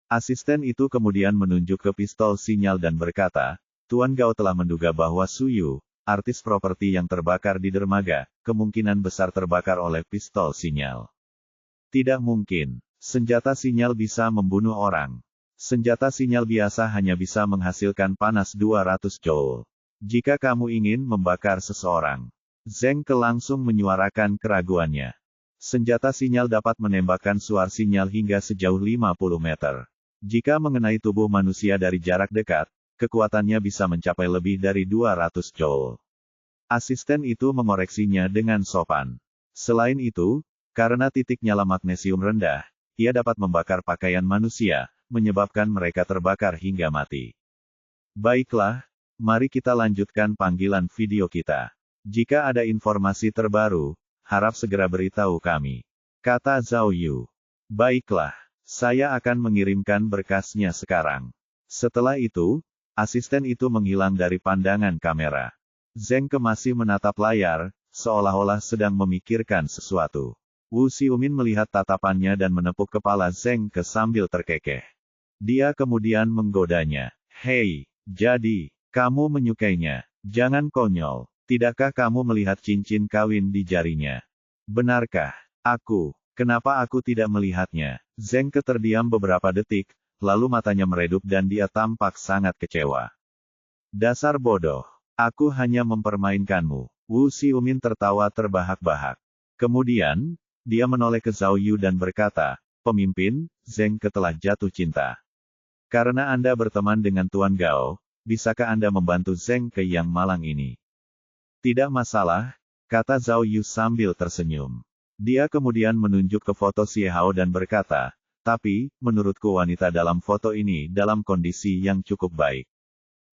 Asisten itu kemudian menunjuk ke pistol sinyal dan berkata, Tuan Gao telah menduga bahwa Su Yu, artis properti yang terbakar di dermaga, kemungkinan besar terbakar oleh pistol sinyal. Tidak mungkin. Senjata sinyal bisa membunuh orang. Senjata sinyal biasa hanya bisa menghasilkan panas 200 joule. Jika kamu ingin membakar seseorang, Zhengke langsung menyuarakan keraguannya. Senjata sinyal dapat menembakkan suar sinyal hingga sejauh 50 meter. Jika mengenai tubuh manusia dari jarak dekat, kekuatannya bisa mencapai lebih dari 200 joule. Asisten itu mengoreksinya dengan sopan. Selain itu, karena titik nyala magnesium rendah, ia dapat membakar pakaian manusia, menyebabkan mereka terbakar hingga mati. Baiklah, mari kita lanjutkan panggilan video kita. Jika ada informasi terbaru, harap segera beritahu kami. Kata Zhao Yu. Baiklah, saya akan mengirimkan berkasnya sekarang. Setelah itu, asisten itu menghilang dari pandangan kamera. Zhengke masih menatap layar, seolah-olah sedang memikirkan sesuatu. Wu Xiumin melihat tatapannya dan menepuk kepala Zhengke sambil terkekeh. Dia kemudian menggodanya. Hei, jadi, kamu menyukainya. Jangan konyol. Tidakkah kamu melihat cincin kawin di jarinya? Benarkah? Kenapa aku tidak melihatnya? Zhengke terdiam beberapa detik, lalu matanya meredup dan dia tampak sangat kecewa. Dasar bodoh. Aku hanya mempermainkanmu. Wu Xiumin tertawa terbahak-bahak. Kemudian, dia menoleh ke Zhao Yu dan berkata, Pemimpin, Zhengke telah jatuh cinta. Karena Anda berteman dengan Tuan Gao, bisakah Anda membantu Zhengke yang malang ini? Tidak masalah, kata Zhao Yu sambil tersenyum. Dia kemudian menunjuk ke foto Xie Hao dan berkata, tapi, menurutku wanita dalam foto ini dalam kondisi yang cukup baik.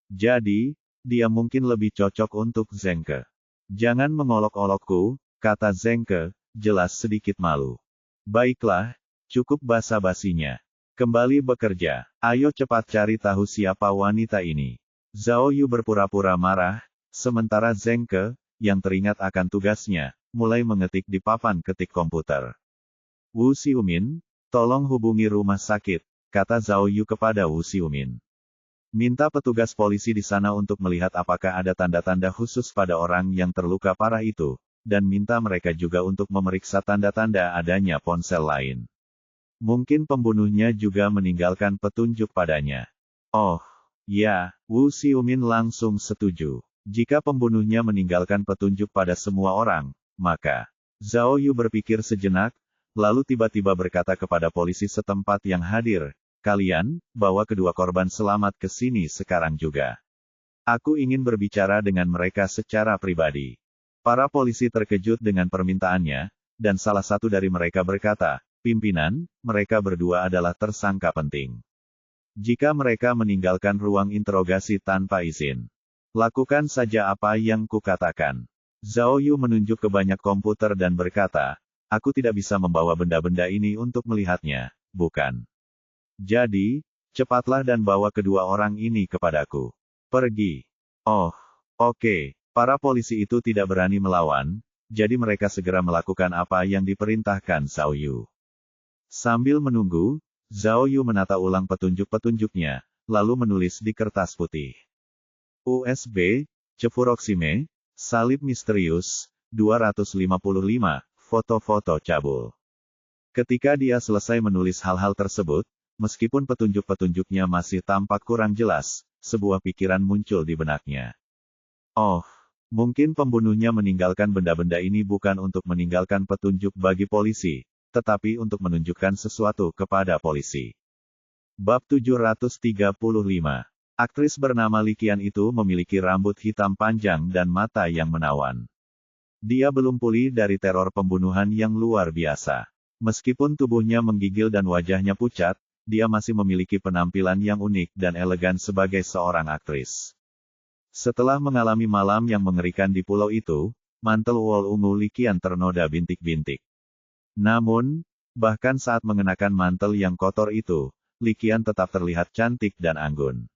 Jadi, dia mungkin lebih cocok untuk Zhengke. Jangan mengolok-olokku, kata Zhengke, jelas sedikit malu. Baiklah, cukup basa-basinya. Kembali bekerja. Ayo cepat cari tahu siapa wanita ini. Zhao Yu berpura-pura marah, sementara Zheng Ke, yang teringat akan tugasnya, mulai mengetik di papan ketik komputer. Wu Xiumin, tolong hubungi rumah sakit, kata Zhao Yu kepada Wu Xiumin. Minta petugas polisi di sana untuk melihat apakah ada tanda-tanda khusus pada orang yang terluka parah itu, dan minta mereka juga untuk memeriksa tanda-tanda adanya ponsel lain. Mungkin pembunuhnya juga meninggalkan petunjuk padanya. Oh, ya, Wu Xiumin langsung setuju. Jika pembunuhnya meninggalkan petunjuk pada semua orang, maka Zhao Yu berpikir sejenak, lalu tiba-tiba berkata kepada polisi setempat yang hadir, kalian, bawa kedua korban selamat ke sini sekarang juga. Aku ingin berbicara dengan mereka secara pribadi. Para polisi terkejut dengan permintaannya, dan salah satu dari mereka berkata, pimpinan, mereka berdua adalah tersangka penting. Jika mereka meninggalkan ruang interogasi tanpa izin, lakukan saja apa yang kukatakan. Zhao Yu menunjuk ke banyak komputer dan berkata, aku tidak bisa membawa benda-benda ini untuk melihatnya, bukan? Jadi, cepatlah dan bawa kedua orang ini kepadaku. Pergi. Oh, oke. Para polisi itu tidak berani melawan, jadi mereka segera melakukan apa yang diperintahkan Zhao Yu. Sambil menunggu, Zhao Yu menata ulang petunjuk-petunjuknya, lalu menulis di kertas putih. USB, cefuroxime, salib misterius, 255, foto-foto cabul. Ketika dia selesai menulis hal-hal tersebut, meskipun petunjuk-petunjuknya masih tampak kurang jelas, sebuah pikiran muncul di benaknya. Oh, mungkin pembunuhnya meninggalkan benda-benda ini bukan untuk meninggalkan petunjuk bagi polisi, tetapi untuk menunjukkan sesuatu kepada polisi. Bab 735. Aktris bernama Li Qian itu memiliki rambut hitam panjang dan mata yang menawan. Dia belum pulih dari teror pembunuhan yang luar biasa. Meskipun tubuhnya menggigil dan wajahnya pucat, dia masih memiliki penampilan yang unik dan elegan sebagai seorang aktris. Setelah mengalami malam yang mengerikan di pulau itu, mantel wol ungu Li Qian ternoda bintik-bintik. Namun, bahkan saat mengenakan mantel yang kotor itu, Li Qian tetap terlihat cantik dan anggun.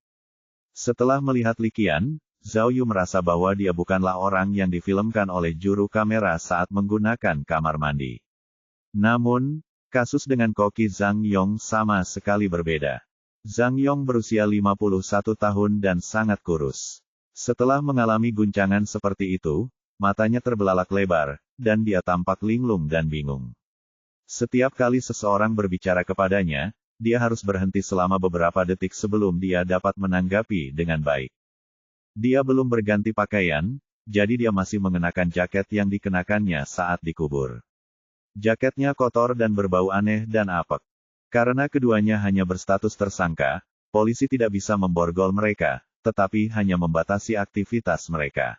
Setelah melihat Li Qian, Zhao Yu merasa bahwa dia bukanlah orang yang difilmkan oleh juru kamera saat menggunakan kamar mandi. Namun, kasus dengan koki Zhang Yong sama sekali berbeda. Zhang Yong berusia 51 tahun dan sangat kurus. Setelah mengalami guncangan seperti itu, matanya terbelalak lebar, dan dia tampak linglung dan bingung. Setiap kali seseorang berbicara kepadanya, dia harus berhenti selama beberapa detik sebelum dia dapat menanggapi dengan baik. Dia belum berganti pakaian, jadi dia masih mengenakan jaket yang dikenakannya saat dikubur. Jaketnya kotor dan berbau aneh dan apek. Karena keduanya hanya berstatus tersangka, polisi tidak bisa memborgol mereka, tetapi hanya membatasi aktivitas mereka.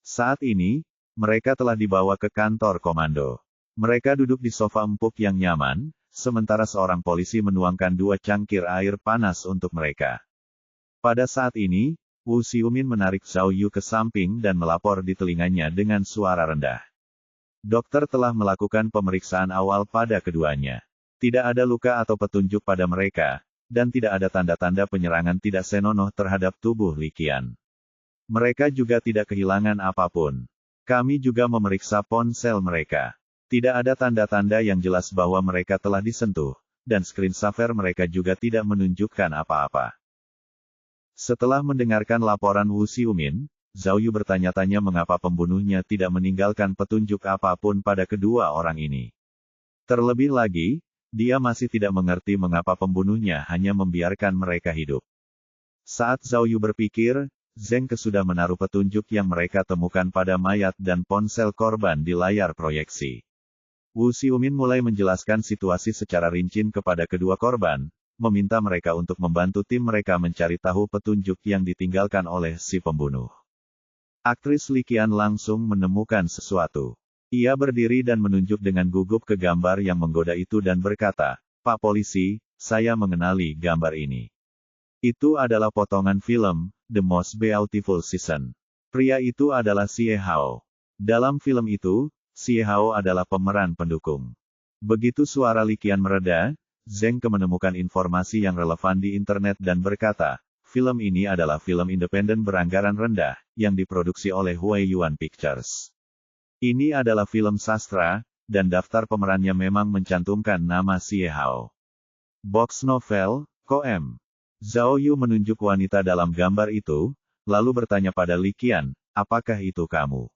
Saat ini, mereka telah dibawa ke kantor komando. Mereka duduk di sofa empuk yang nyaman, sementara seorang polisi menuangkan 2 cangkir air panas untuk mereka. Pada saat ini, Wu Xiumin menarik Zhao Yu ke samping dan melapor di telinganya dengan suara rendah. Dokter telah melakukan pemeriksaan awal pada keduanya. Tidak ada luka atau petunjuk pada mereka, dan tidak ada tanda-tanda penyerangan tidak senonoh terhadap tubuh Li Qian. Mereka juga tidak kehilangan apapun. Kami juga memeriksa ponsel mereka. Tidak ada tanda-tanda yang jelas bahwa mereka telah disentuh, dan screensaver mereka juga tidak menunjukkan apa-apa. Setelah mendengarkan laporan Wu Xiumin, Zhao Yu bertanya-tanya mengapa pembunuhnya tidak meninggalkan petunjuk apapun pada kedua orang ini. Terlebih lagi, dia masih tidak mengerti mengapa pembunuhnya hanya membiarkan mereka hidup. Saat Zhao Yu berpikir, Zheng Ke sudah menaruh petunjuk yang mereka temukan pada mayat dan ponsel korban di layar proyeksi. Wu Xiumin mulai menjelaskan situasi secara rinci kepada kedua korban, meminta mereka untuk membantu tim mereka mencari tahu petunjuk yang ditinggalkan oleh si pembunuh. Aktris Li Qian langsung menemukan sesuatu. Ia berdiri dan menunjuk dengan gugup ke gambar yang menggoda itu dan berkata, Pak Polisi, saya mengenali gambar ini. Itu adalah potongan film, The Most Beautiful Season. Pria itu adalah Xie Hao. Dalam film itu, Xie Hao adalah pemeran pendukung. Begitu suara Li Qian mereda, Zheng Ke menemukan informasi yang relevan di internet dan berkata, film ini adalah film independen beranggaran rendah, yang diproduksi oleh Huaiyuan Pictures. Ini adalah film sastra, dan daftar pemerannya memang mencantumkan nama Xie Hao. Box novel, Koem. Zhao Yu menunjuk wanita dalam gambar itu, lalu bertanya pada Li Qian, apakah itu kamu?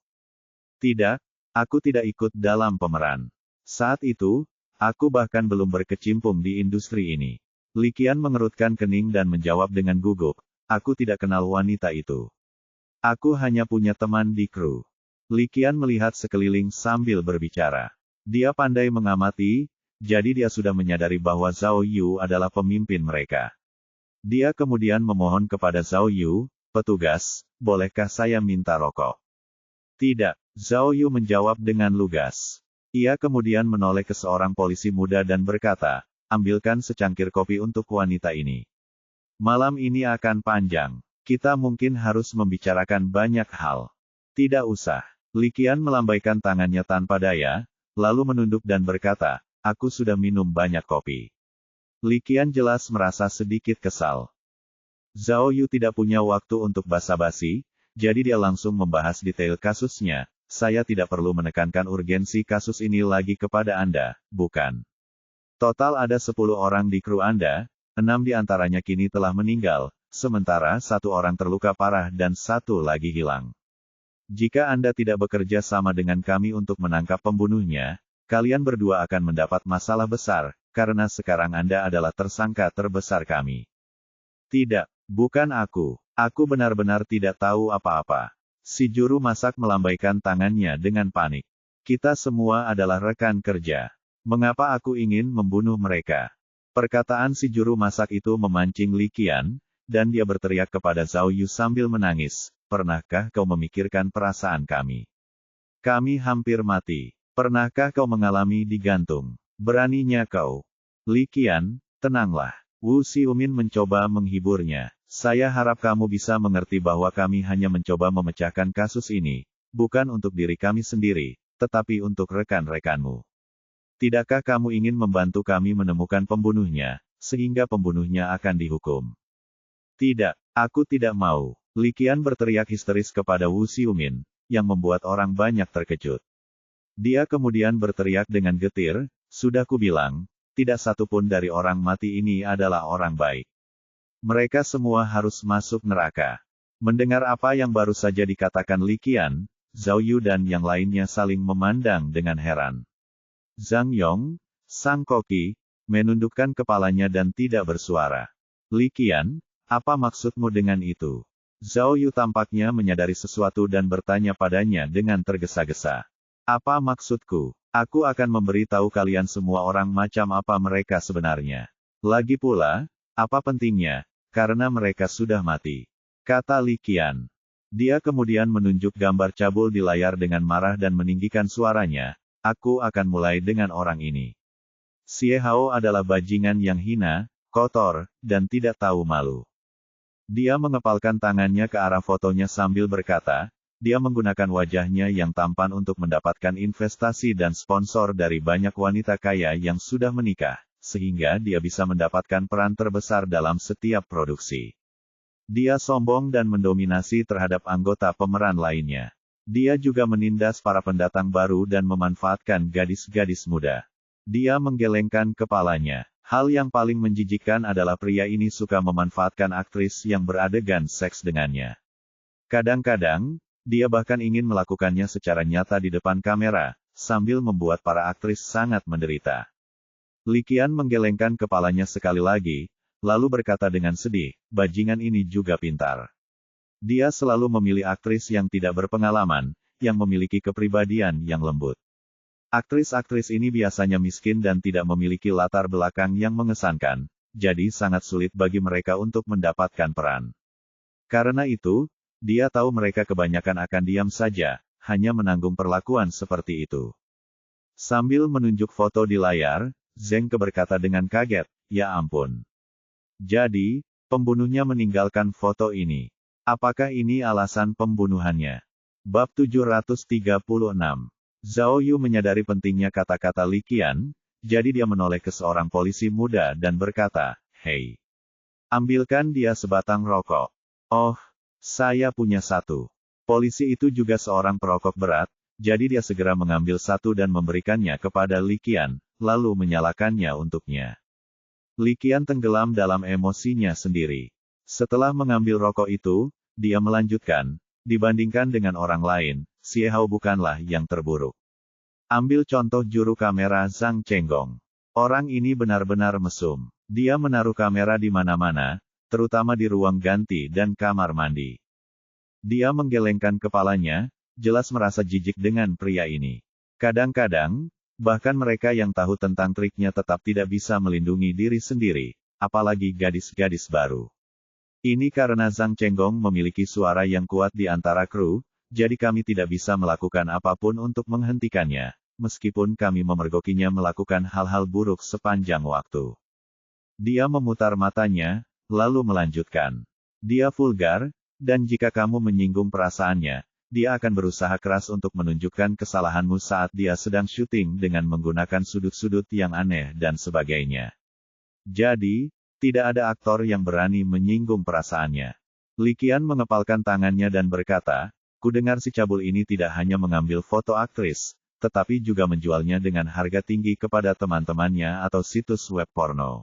Tidak, aku tidak ikut dalam pemeran. Saat itu, aku bahkan belum berkecimpung di industri ini. Li Qian mengerutkan kening dan menjawab dengan gugup, aku tidak kenal wanita itu. Aku hanya punya teman di kru. Li Qian melihat sekeliling sambil berbicara. Dia pandai mengamati, jadi dia sudah menyadari bahwa Zhao Yu adalah pemimpin mereka. Dia kemudian memohon kepada Zhao Yu, petugas, bolehkah saya minta rokok? Tidak, Zhao Yu menjawab dengan lugas. Ia kemudian menoleh ke seorang polisi muda dan berkata, ambilkan secangkir kopi untuk wanita ini. Malam ini akan panjang. Kita mungkin harus membicarakan banyak hal. Tidak usah. Li Qian melambaikan tangannya tanpa daya, lalu menunduk dan berkata, aku sudah minum banyak kopi. Li Qian jelas merasa sedikit kesal. Zhao Yu tidak punya waktu untuk basa-basi, jadi dia langsung membahas detail kasusnya. Saya tidak perlu menekankan urgensi kasus ini lagi kepada Anda, bukan? Total ada 10 orang di kru Anda, 6 di antaranya kini telah meninggal, sementara 1 orang terluka parah dan 1 lagi hilang. Jika Anda tidak bekerja sama dengan kami untuk menangkap pembunuhnya, kalian berdua akan mendapat masalah besar, karena sekarang Anda adalah tersangka terbesar kami. Tidak, bukan aku. Aku benar-benar tidak tahu apa-apa. Si juru masak melambaikan tangannya dengan panik. Kita semua adalah rekan kerja. Mengapa aku ingin membunuh mereka? Perkataan si juru masak itu memancing Li Qian, dan dia berteriak kepada Zhao Yu sambil menangis. Pernahkah kau memikirkan perasaan kami? Kami hampir mati. Pernahkah kau mengalami digantung? Beraninya kau. Li Qian, tenanglah. Wu Xiumin mencoba menghiburnya. Saya harap kamu bisa mengerti bahwa kami hanya mencoba memecahkan kasus ini, bukan untuk diri kami sendiri, tetapi untuk rekan-rekanmu. Tidakkah kamu ingin membantu kami menemukan pembunuhnya, sehingga pembunuhnya akan dihukum? Tidak, aku tidak mau. Li Qian berteriak histeris kepada Wu Xiumin, yang membuat orang banyak terkejut. Dia kemudian berteriak dengan getir, sudah kubilang, tidak satu pun dari orang mati ini adalah orang baik. Mereka semua harus masuk neraka. Mendengar apa yang baru saja dikatakan Li Qian, Zhao Yu dan yang lainnya saling memandang dengan heran. Zhang Yong, sang koki, menundukkan kepalanya dan tidak bersuara. Li Qian, apa maksudmu dengan itu? Zhao Yu tampaknya menyadari sesuatu dan bertanya padanya dengan tergesa-gesa. Apa maksudku? Aku akan memberitahu kalian semua orang macam apa mereka sebenarnya. Lagi pula, apa pentingnya? Karena mereka sudah mati. Kata Li Qian. Dia kemudian menunjuk gambar cabul di layar dengan marah dan meninggikan suaranya. Aku akan mulai dengan orang ini. Xie Hao adalah bajingan yang hina, kotor, dan tidak tahu malu. Dia mengepalkan tangannya ke arah fotonya sambil berkata, dia menggunakan wajahnya yang tampan untuk mendapatkan investasi dan sponsor dari banyak wanita kaya yang sudah menikah, sehingga dia bisa mendapatkan peran terbesar dalam setiap produksi. Dia sombong dan mendominasi terhadap anggota pemeran lainnya. Dia juga menindas para pendatang baru dan memanfaatkan gadis-gadis muda. Dia menggelengkan kepalanya. Hal yang paling menjijikkan adalah pria ini suka memanfaatkan aktris yang beradegan seks dengannya. Kadang-kadang, dia bahkan ingin melakukannya secara nyata di depan kamera, sambil membuat para aktris sangat menderita. Li Qian menggelengkan kepalanya sekali lagi, lalu berkata dengan sedih, bajingan ini juga pintar. Dia selalu memilih aktris yang tidak berpengalaman, yang memiliki kepribadian yang lembut. Aktris-aktris ini biasanya miskin dan tidak memiliki latar belakang yang mengesankan, jadi sangat sulit bagi mereka untuk mendapatkan peran. Karena itu, dia tahu mereka kebanyakan akan diam saja, hanya menanggung perlakuan seperti itu. Sambil menunjuk foto di layar, Zheng Ke berkata dengan kaget, ya ampun. Jadi, pembunuhnya meninggalkan foto ini. Apakah ini alasan pembunuhannya? Bab 736. Zhao Yu menyadari pentingnya kata-kata Li Qian, jadi dia menoleh ke seorang polisi muda dan berkata, "Hei, ambilkan dia sebatang rokok." "Oh, saya punya satu." Polisi itu juga seorang perokok berat, jadi dia segera mengambil satu dan memberikannya kepada Li Qian, lalu menyalakannya untuknya. Li Qian tenggelam dalam emosinya sendiri. Setelah mengambil rokok itu, dia melanjutkan, "Dibandingkan dengan orang lain, Xie Hao bukanlah yang terburuk. Ambil contoh juru kamera Zhang Chenggong. Orang ini benar-benar mesum. Dia menaruh kamera di mana-mana, terutama di ruang ganti dan kamar mandi. Dia menggelengkan kepalanya, jelas merasa jijik dengan pria ini. Kadang-kadang, bahkan mereka yang tahu tentang triknya tetap tidak bisa melindungi diri sendiri, apalagi gadis-gadis baru. Ini karena Zhang Chenggong memiliki suara yang kuat di antara kru, jadi kami tidak bisa melakukan apapun untuk menghentikannya, meskipun kami memergokinya melakukan hal-hal buruk sepanjang waktu." Dia memutar matanya, lalu melanjutkan. "Dia vulgar, dan jika kamu menyinggung perasaannya, dia akan berusaha keras untuk menunjukkan kesalahanmu saat dia sedang syuting dengan menggunakan sudut-sudut yang aneh dan sebagainya. Jadi, tidak ada aktor yang berani menyinggung perasaannya." Li Qian mengepalkan tangannya dan berkata, "Kudengar si cabul ini tidak hanya mengambil foto aktris, tetapi juga menjualnya dengan harga tinggi kepada teman-temannya atau situs web porno.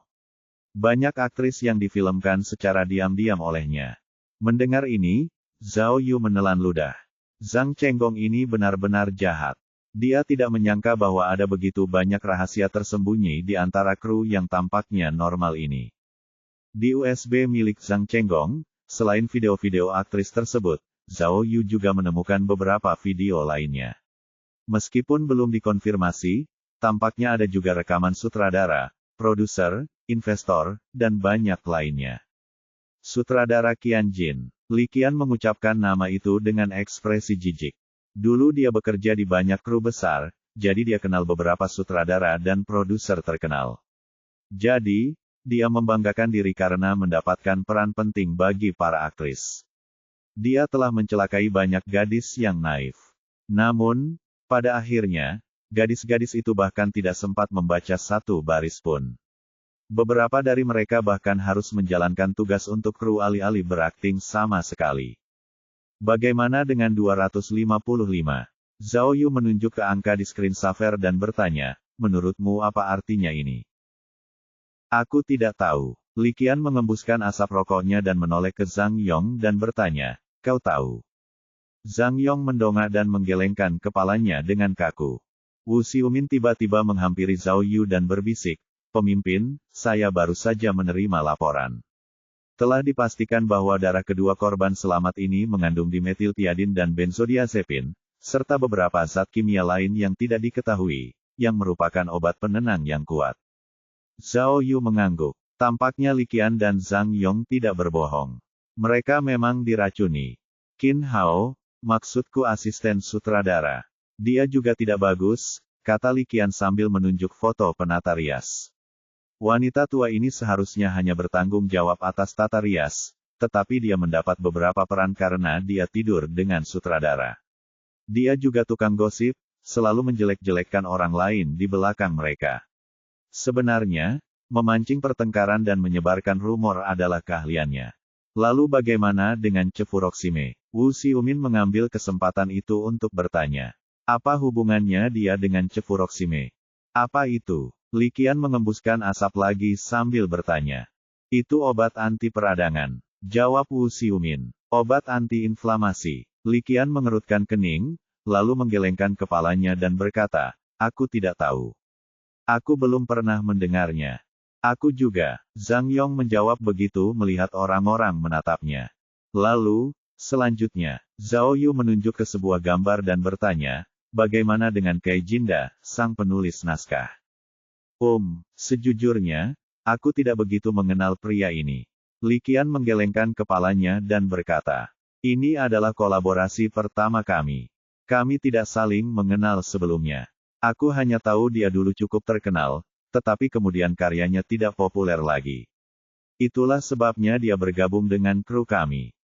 Banyak aktris yang difilmkan secara diam-diam olehnya." Mendengar ini, Zhao Yu menelan ludah. Zhang Chenggong ini benar-benar jahat. Dia tidak menyangka bahwa ada begitu banyak rahasia tersembunyi di antara kru yang tampaknya normal ini. Di USB milik Zhang Chenggong, selain video-video aktris tersebut, Zhao Yu juga menemukan beberapa video lainnya. Meskipun belum dikonfirmasi, tampaknya ada juga rekaman sutradara, produser, investor, dan banyak lainnya. Sutradara Qian Jin. Li Qian mengucapkan nama itu dengan ekspresi jijik. Dulu dia bekerja di banyak kru besar, jadi dia kenal beberapa sutradara dan produser terkenal. Jadi, dia membanggakan diri karena mendapatkan peran penting bagi para aktris. Dia telah mencelakai banyak gadis yang naif. Namun, pada akhirnya, gadis-gadis itu bahkan tidak sempat membaca satu baris pun. Beberapa dari mereka bahkan harus menjalankan tugas untuk kru alih-alih berakting sama sekali. Bagaimana dengan 255? Zhao Yu menunjuk ke angka di screensaver dan bertanya, "Menurutmu apa artinya ini?" "Aku tidak tahu." Li Qian mengembuskan asap rokoknya dan menoleh ke Zhang Yong dan bertanya, "Kau tahu?" Zhang Yong mendongak dan menggelengkan kepalanya dengan kaku. Wu Xiumin tiba-tiba menghampiri Zhao Yu dan berbisik, "Pemimpin, saya baru saja menerima laporan. Telah dipastikan bahwa darah kedua korban selamat ini mengandung dimetiltiadin dan benzodiazepin, serta beberapa zat kimia lain yang tidak diketahui, yang merupakan obat penenang yang kuat." Zhao Yu mengangguk. Tampaknya Li Qian dan Zhang Yong tidak berbohong. Mereka memang diracuni. "Qin Hao, maksudku asisten sutradara. Dia juga tidak bagus," kata Li Qian sambil menunjuk foto penata rias. Wanita tua ini seharusnya hanya bertanggung jawab atas tata rias, tetapi dia mendapat beberapa peran karena dia tidur dengan sutradara. Dia juga tukang gosip, selalu menjelek-jelekkan orang lain di belakang mereka. Sebenarnya, memancing pertengkaran dan menyebarkan rumor adalah keahliannya. Lalu bagaimana dengan Cefuroxime? Wu Xiumin mengambil kesempatan itu untuk bertanya. Apa hubungannya dia dengan Cefuroxime? Apa itu? Li Qian mengembuskan asap lagi sambil bertanya. Itu obat anti peradangan. Jawab Wu Xiumin. Obat anti-inflamasi. Li Qian mengerutkan kening, lalu menggelengkan kepalanya dan berkata, "Aku tidak tahu. Aku belum pernah mendengarnya." "Aku juga," Zhang Yong menjawab begitu melihat orang-orang menatapnya. Lalu, selanjutnya, Zhao Yu menunjuk ke sebuah gambar dan bertanya, "Bagaimana dengan Kai Jinda, sang penulis naskah?" Sejujurnya, aku tidak begitu mengenal pria ini." Li Qian menggelengkan kepalanya dan berkata, "Ini adalah kolaborasi pertama kami. Kami tidak saling mengenal sebelumnya. Aku hanya tahu dia dulu cukup terkenal, tetapi kemudian karyanya tidak populer lagi. Itulah sebabnya dia bergabung dengan kru kami."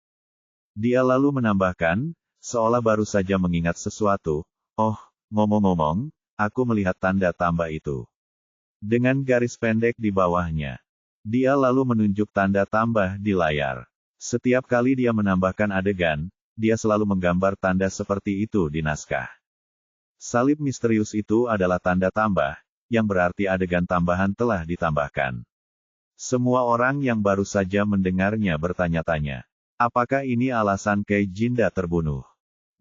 Dia lalu menambahkan, seolah baru saja mengingat sesuatu, "Oh, ngomong-ngomong, aku melihat tanda tambah itu. dengan garis pendek di bawahnya. Dia lalu menunjuk tanda tambah di layar. Setiap kali dia menambahkan adegan, dia selalu menggambar tanda seperti itu di naskah. Salib misterius itu adalah tanda tambah, yang berarti adegan tambahan telah ditambahkan. Semua orang yang baru saja mendengarnya bertanya-tanya, apakah ini alasan Kei Jinda terbunuh?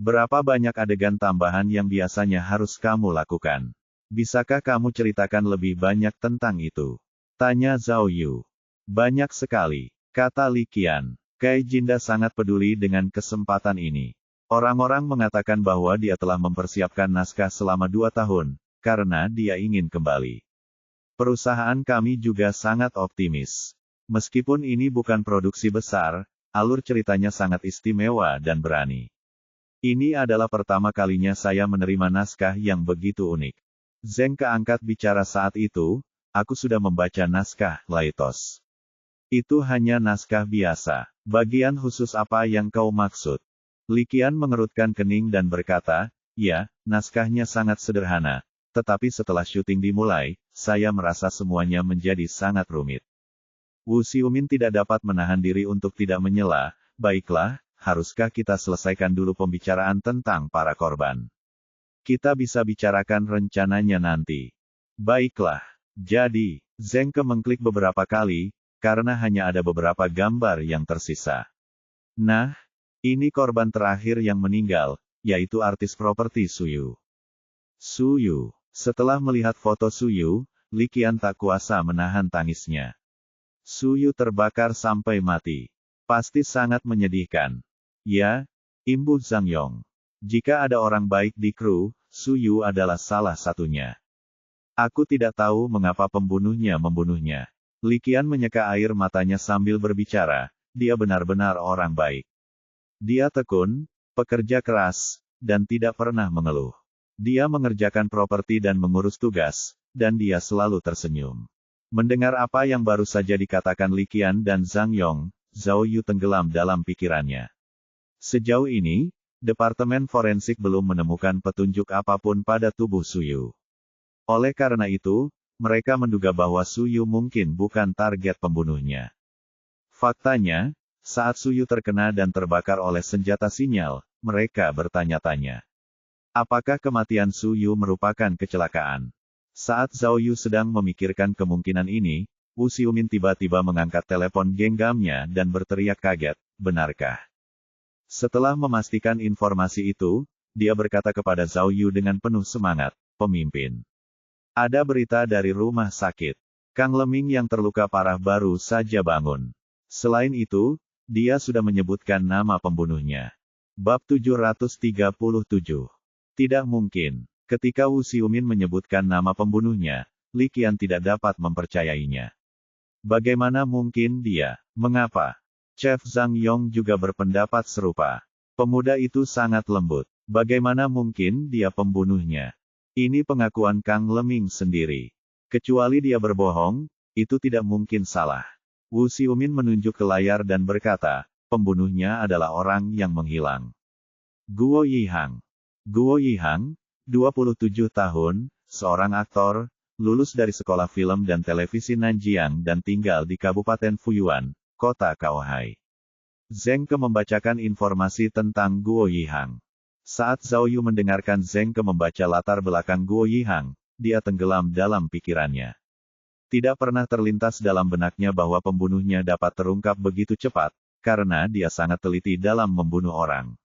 Berapa banyak adegan tambahan yang biasanya harus kamu lakukan? Bisakah kamu ceritakan lebih banyak tentang itu? Tanya Zhao Yu. Banyak sekali, kata Li Qian. Kei Jinda sangat peduli dengan kesempatan ini. Orang-orang mengatakan bahwa dia telah mempersiapkan naskah selama 2 tahun, karena dia ingin kembali. Perusahaan kami juga sangat optimis. Meskipun ini bukan produksi besar, alur ceritanya sangat istimewa dan berani. Ini adalah pertama kalinya saya menerima naskah yang begitu unik. Zheng keangkat bicara saat itu, aku sudah membaca naskah Laitos. Itu hanya naskah biasa. Bagian khusus apa yang kau maksud? Li Qian mengerutkan kening dan berkata, ya, naskahnya sangat sederhana. Tetapi setelah syuting dimulai, saya merasa semuanya menjadi sangat rumit. Wu Xiumin tidak dapat menahan diri untuk tidak menyela. Baiklah, haruskah kita selesaikan dulu pembicaraan tentang para korban? Kita bisa bicarakan rencananya nanti. Baiklah. Jadi, Zheng Ke mengklik beberapa kali, karena hanya ada beberapa gambar yang tersisa. Nah, ini korban terakhir yang meninggal, yaitu artis properti Suyu. Suyu. Setelah melihat foto Suyu, Li Qian tak kuasa menahan tangisnya. Suyu terbakar sampai mati. Pasti sangat menyedihkan. Ya, imbuh Zhang Yong. Jika ada orang baik di kru, Suyu adalah salah satunya. Aku tidak tahu mengapa pembunuhnya membunuhnya. Li Qian menyeka air matanya sambil berbicara, dia benar-benar orang baik. Dia tekun, pekerja keras, dan tidak pernah mengeluh. Dia mengerjakan properti dan mengurus tugas, dan dia selalu tersenyum. Mendengar apa yang baru saja dikatakan Li Qian dan Zhang Yong, Zhao Yu tenggelam dalam pikirannya. Sejauh ini, Departemen Forensik belum menemukan petunjuk apapun pada tubuh Suyu. Oleh karena itu, mereka menduga bahwa Suyu mungkin bukan target pembunuhnya. Faktanya, saat Suyu terkena dan terbakar oleh senjata sinyal, mereka bertanya-tanya. Apakah kematian Suyu merupakan kecelakaan? Saat Zhao Yu sedang memikirkan kemungkinan ini, Wu Xiumin tiba-tiba mengangkat telepon genggamnya dan berteriak kaget, benarkah? Setelah memastikan informasi itu, dia berkata kepada Zhao Yu dengan penuh semangat, pemimpin. Ada berita dari rumah sakit. Kang Leming yang terluka parah baru saja bangun. Selain itu, dia sudah menyebutkan nama pembunuhnya. Bab 737. Tidak mungkin. Ketika Wu Xiumin menyebutkan nama pembunuhnya, Li Qian tidak dapat mempercayainya. Bagaimana mungkin dia? Mengapa? Chef Zhang Yong juga berpendapat serupa. Pemuda itu sangat lembut. Bagaimana mungkin dia pembunuhnya? Ini pengakuan Kang Leming sendiri. Kecuali dia berbohong, itu tidak mungkin salah. Wu Xiumin menunjuk ke layar dan berkata, pembunuhnya adalah orang yang menghilang. Guo Yihang. Guo Yihang, 27 tahun, seorang aktor, lulus dari sekolah film dan televisi Nanjiang dan tinggal di Kabupaten Fuyuan, Kota Kaohai. Zheng Ke membacakan informasi tentang Guo Yihang. Saat Zhao Yu mendengarkan Zheng Ke membaca latar belakang Guo Yihang, dia tenggelam dalam pikirannya. Tidak pernah terlintas dalam benaknya bahwa pembunuhnya dapat terungkap begitu cepat, karena dia sangat teliti dalam membunuh orang.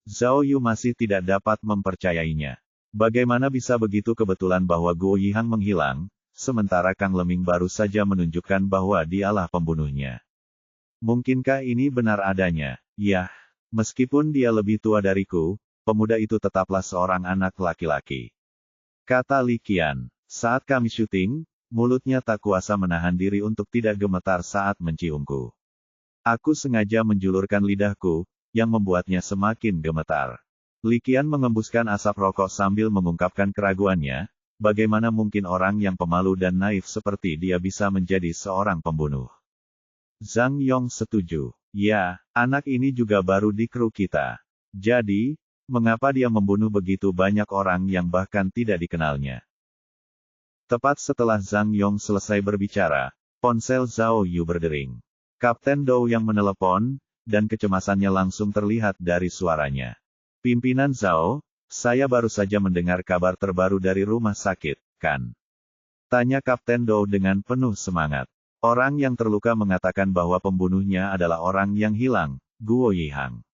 Zhao Yu masih tidak dapat mempercayainya. Bagaimana bisa begitu kebetulan bahwa Guo Yihang menghilang, sementara Kang Leming baru saja menunjukkan bahwa dialah pembunuhnya. Mungkinkah ini benar adanya? Yah, meskipun dia lebih tua dariku, pemuda itu tetaplah seorang anak laki-laki. Kata Li Qian, saat kami syuting, mulutnya tak kuasa menahan diri untuk tidak gemetar saat menciumku. Aku sengaja menjulurkan lidahku, yang membuatnya semakin gemetar. Li Qian mengembuskan asap rokok sambil mengungkapkan keraguannya, bagaimana mungkin orang yang pemalu dan naif seperti dia bisa menjadi seorang pembunuh. Zhang Yong setuju. Ya, anak ini juga baru di kru kita. Jadi, mengapa dia membunuh begitu banyak orang yang bahkan tidak dikenalnya? Tepat setelah Zhang Yong selesai berbicara, ponsel Zhao Yu berdering. Kapten Dou yang menelepon, dan kecemasannya langsung terlihat dari suaranya. Pimpinan Zhao, saya baru saja mendengar kabar terbaru dari rumah sakit, kan? Tanya Kapten Dou dengan penuh semangat. Orang yang terluka mengatakan bahwa pembunuhnya adalah orang yang hilang, Guo Yihang.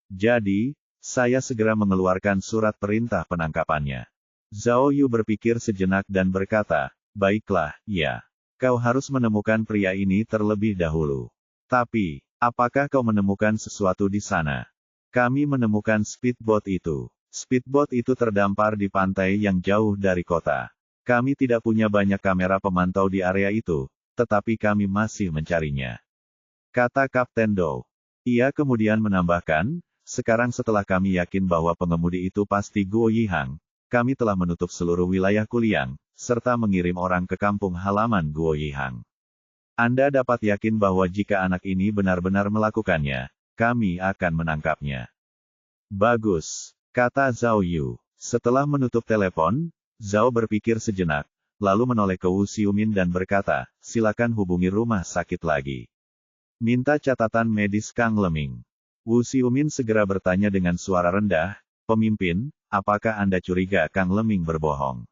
Jadi, saya segera mengeluarkan surat perintah penangkapannya. Zhao Yu berpikir sejenak dan berkata, baiklah, ya. Kau harus menemukan pria ini terlebih dahulu. Tapi, apakah kau menemukan sesuatu di sana? Kami menemukan speedboat itu. Speedboat itu terdampar di pantai yang jauh dari kota. Kami tidak punya banyak kamera pemantau di area itu, tetapi kami masih mencarinya. Kata Kapten Dou. Ia kemudian menambahkan, sekarang setelah kami yakin bahwa pengemudi itu pasti Guo Yihang, kami telah menutup seluruh wilayah Kuliang, serta mengirim orang ke kampung halaman Guo Yihang. Anda dapat yakin bahwa jika anak ini benar-benar melakukannya, kami akan menangkapnya. Bagus, kata Zhao Yu. Setelah menutup telepon, Zhao berpikir sejenak, lalu menoleh ke Wu Xiumin dan berkata, silakan hubungi rumah sakit lagi. Minta catatan medis Kang Leming. Wu Xiumin segera bertanya dengan suara rendah, pemimpin, apakah Anda curiga Kang Leming berbohong?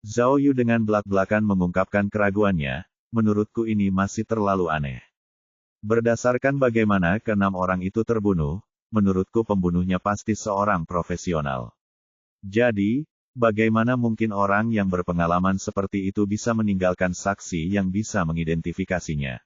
Zhao Yu dengan belak-belakan mengungkapkan keraguannya, menurutku ini masih terlalu aneh. Berdasarkan bagaimana keenam orang itu terbunuh, menurutku pembunuhnya pasti seorang profesional. Jadi, bagaimana mungkin orang yang berpengalaman seperti itu bisa meninggalkan saksi yang bisa mengidentifikasinya?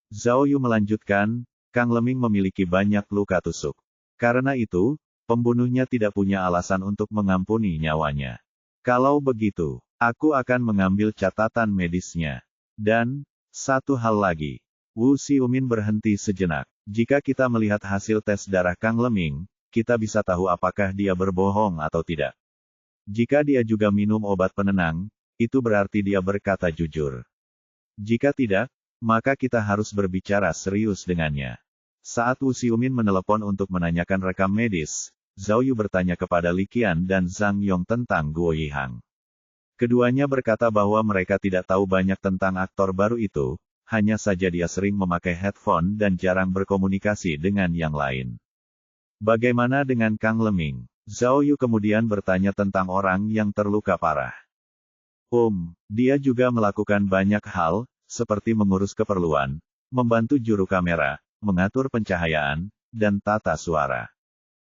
Zhao Yu melanjutkan, Kang Leming memiliki banyak luka tusuk. Karena itu, pembunuhnya tidak punya alasan untuk mengampuni nyawanya. Kalau begitu, aku akan mengambil catatan medisnya. Dan, satu hal lagi. Wu Xiumin berhenti sejenak. Jika kita melihat hasil tes darah Kang Leming, kita bisa tahu apakah dia berbohong atau tidak. Jika dia juga minum obat penenang, itu berarti dia berkata jujur. Jika tidak, maka kita harus berbicara serius dengannya. Saat Wu Xiumin menelepon untuk menanyakan rekam medis, Zhao Yu bertanya kepada Li Qian dan Zhang Yong tentang Guo Yihang. Keduanya berkata bahwa mereka tidak tahu banyak tentang aktor baru itu, hanya saja dia sering memakai headphone dan jarang berkomunikasi dengan yang lain. Bagaimana dengan Kang Leming? Zhao Yu kemudian bertanya tentang orang yang terluka parah. Dia juga melakukan banyak hal, seperti mengurus keperluan, membantu juru kamera, mengatur pencahayaan, dan tata suara.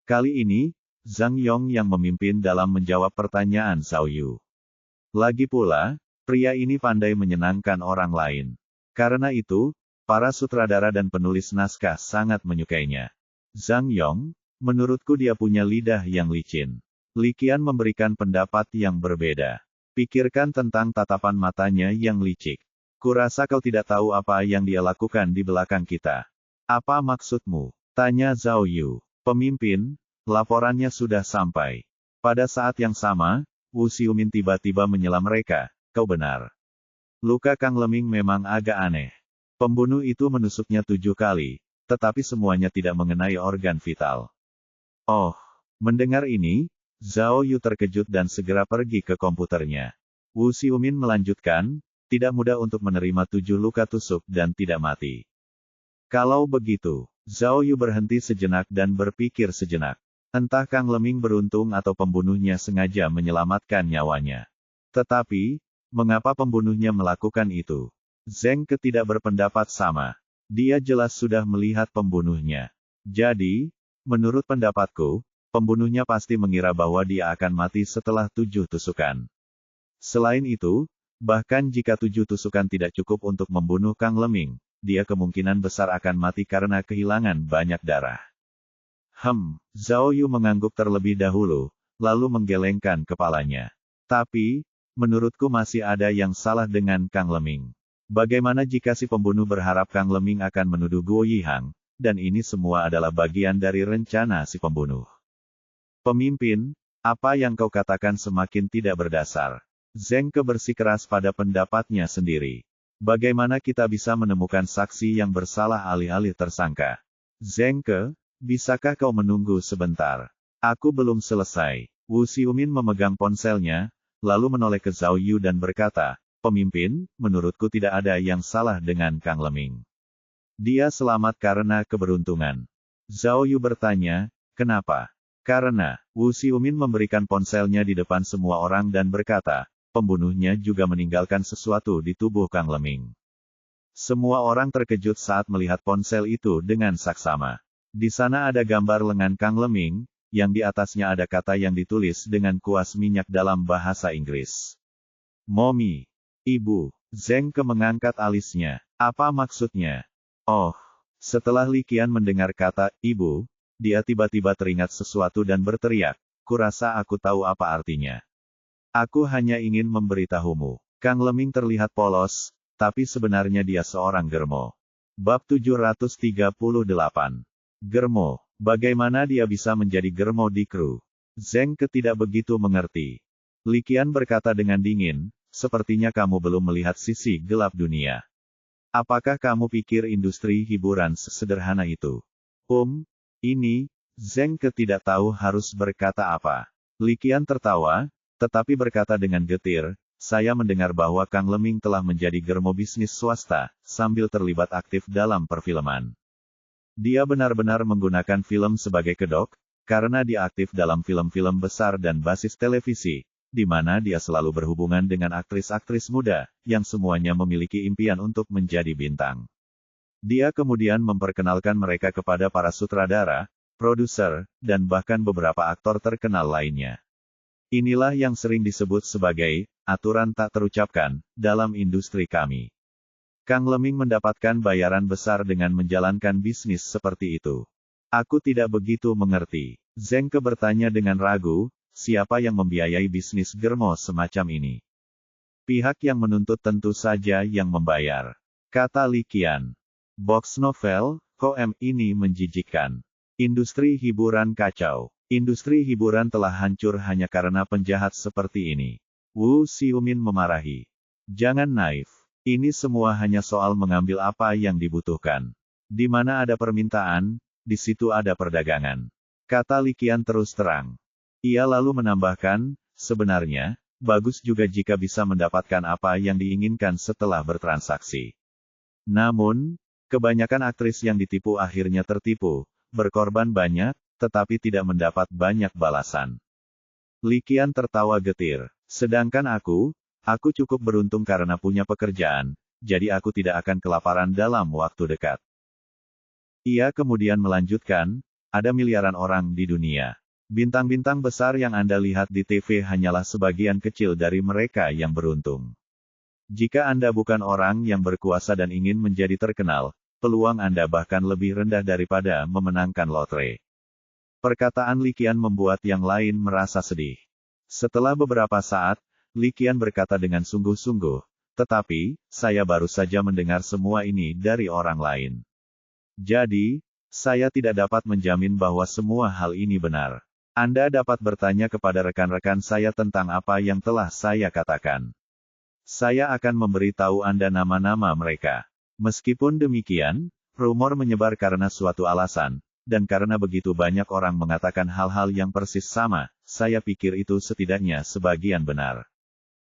Kali ini, Zhang Yong yang memimpin dalam menjawab pertanyaan Zhao Yu. Lagi pula, pria ini pandai menyenangkan orang lain. Karena itu, para sutradara dan penulis naskah sangat menyukainya. Zhang Yong, menurutku dia punya lidah yang licin. Li Qian memberikan pendapat yang berbeda. Pikirkan tentang tatapan matanya yang licik. Kurasa kau tidak tahu apa yang dia lakukan di belakang kita. Apa maksudmu? Tanya Zhao Yu. Pemimpin, laporannya sudah sampai. Pada saat yang sama, Wu Xiumin tiba-tiba menyela mereka, kau benar. Luka Kang Leming memang agak aneh. Pembunuh itu menusuknya 7 kali, tetapi semuanya tidak mengenai organ vital. Oh, mendengar ini, Zhao Yu terkejut dan segera pergi ke komputernya. Wu Xiumin melanjutkan, tidak mudah untuk menerima 7 luka tusuk dan tidak mati. Kalau begitu, Zhao Yu berhenti sejenak dan berpikir sejenak. Entah Kang Leming beruntung atau pembunuhnya sengaja menyelamatkan nyawanya. Tetapi, mengapa pembunuhnya melakukan itu? Zheng Ke tidak berpendapat sama. Dia jelas sudah melihat pembunuhnya. Jadi, menurut pendapatku, pembunuhnya pasti mengira bahwa dia akan mati setelah 7 tusukan. Selain itu, bahkan jika 7 tusukan tidak cukup untuk membunuh Kang Leming, dia kemungkinan besar akan mati karena kehilangan banyak darah. Zhao Yu mengangguk terlebih dahulu, lalu menggelengkan kepalanya. Tapi, menurutku masih ada yang salah dengan Kang Leming. Bagaimana jika si pembunuh berharap Kang Leming akan menuduh Guo Yihang, dan ini semua adalah bagian dari rencana si pembunuh? Pemimpin, apa yang kau katakan semakin tidak berdasar. Zheng Ke bersikeras pada pendapatnya sendiri. Bagaimana kita bisa menemukan saksi yang bersalah alih-alih tersangka? Zheng Ke, bisakah kau menunggu sebentar? Aku belum selesai. Wu Xiumin memegang ponselnya, lalu menoleh ke Zhao Yu dan berkata, "Pemimpin, menurutku tidak ada yang salah dengan Kang Leming. Dia selamat karena keberuntungan." Zhao Yu bertanya, "Kenapa?" "Karena," Wu Xiumin memberikan ponselnya di depan semua orang dan berkata, "pembunuhnya juga meninggalkan sesuatu di tubuh Kang Leming." Semua orang terkejut saat melihat ponsel itu dengan saksama. Di sana ada gambar lengan Kang Leming, yang di atasnya ada kata yang ditulis dengan kuas minyak dalam bahasa Inggris. "Momi." "Ibu." Zheng Ke mengangkat alisnya. "Apa maksudnya?" "Oh." Setelah Li Qian mendengar kata, "Ibu," dia tiba-tiba teringat sesuatu dan berteriak, "Kurasa aku tahu apa artinya. Aku hanya ingin memberitahumu. Kang Leming terlihat polos, tapi sebenarnya dia seorang germo." Bab 738. Germo. Bagaimana dia bisa menjadi germo di kru? Zheng Ke tidak begitu mengerti. Li Qian berkata dengan dingin, "Sepertinya kamu belum melihat sisi gelap dunia. Apakah kamu pikir industri hiburan sesederhana itu?" Ini," Zheng Ke tidak tahu harus berkata apa. Li Qian tertawa, tetapi berkata dengan getir, "Saya mendengar bahwa Kang Leming telah menjadi germo bisnis swasta, sambil terlibat aktif dalam perfilman. Dia benar-benar menggunakan film sebagai kedok, karena dia aktif dalam film-film besar dan basis televisi, di mana dia selalu berhubungan dengan aktris-aktris muda, yang semuanya memiliki impian untuk menjadi bintang. Dia kemudian memperkenalkan mereka kepada para sutradara, produser, dan bahkan beberapa aktor terkenal lainnya. Inilah yang sering disebut sebagai aturan tak terucapkan dalam industri kami. Kang Leming mendapatkan bayaran besar dengan menjalankan bisnis seperti itu. Aku tidak begitu mengerti." Zheng Ke bertanya dengan ragu, "Siapa yang membiayai bisnis germo semacam ini?" "Pihak yang menuntut tentu saja yang membayar," kata Li Qian. "Box novel, ini menjijikkan. Industri hiburan kacau. Industri hiburan telah hancur hanya karena penjahat seperti ini." Wu Xiumin memarahi. "Jangan naif. Ini semua hanya soal mengambil apa yang dibutuhkan. Di mana ada permintaan, di situ ada perdagangan," kata Li Qian terus terang. Ia lalu menambahkan, "Sebenarnya, bagus juga jika bisa mendapatkan apa yang diinginkan setelah bertransaksi. Namun, kebanyakan aktris yang ditipu akhirnya tertipu, berkorban banyak, tetapi tidak mendapat banyak balasan." Li Qian tertawa getir. "Sedangkan aku cukup beruntung karena punya pekerjaan, jadi aku tidak akan kelaparan dalam waktu dekat." Ia kemudian melanjutkan, "Ada miliaran orang di dunia. Bintang-bintang besar yang Anda lihat di TV hanyalah sebagian kecil dari mereka yang beruntung. Jika Anda bukan orang yang berkuasa dan ingin menjadi terkenal, peluang Anda bahkan lebih rendah daripada memenangkan lotre." Perkataan Li Qian membuat yang lain merasa sedih. Setelah beberapa saat, Li Qian berkata dengan sungguh-sungguh, "Tetapi, saya baru saja mendengar semua ini dari orang lain. Jadi, saya tidak dapat menjamin bahwa semua hal ini benar. Anda dapat bertanya kepada rekan-rekan saya tentang apa yang telah saya katakan. Saya akan memberitahu Anda nama-nama mereka." Meskipun demikian, rumor menyebar karena suatu alasan, dan karena begitu banyak orang mengatakan hal-hal yang persis sama, saya pikir itu setidaknya sebagian benar.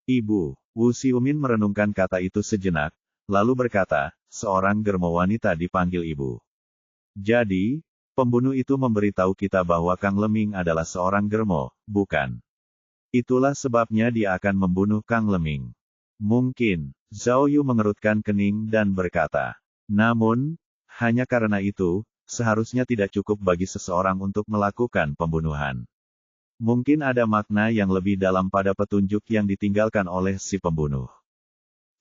"Ibu." Wu Xiumin merenungkan kata itu sejenak, lalu berkata, "Seorang germo wanita dipanggil ibu. Jadi, pembunuh itu memberitahu kita bahwa Kang Leming adalah seorang germo, bukan? Itulah sebabnya dia akan membunuh Kang Leming." "Mungkin." Zhao Yu mengerutkan kening dan berkata. "Namun, hanya karena itu, seharusnya tidak cukup bagi seseorang untuk melakukan pembunuhan. Mungkin ada makna yang lebih dalam pada petunjuk yang ditinggalkan oleh si pembunuh."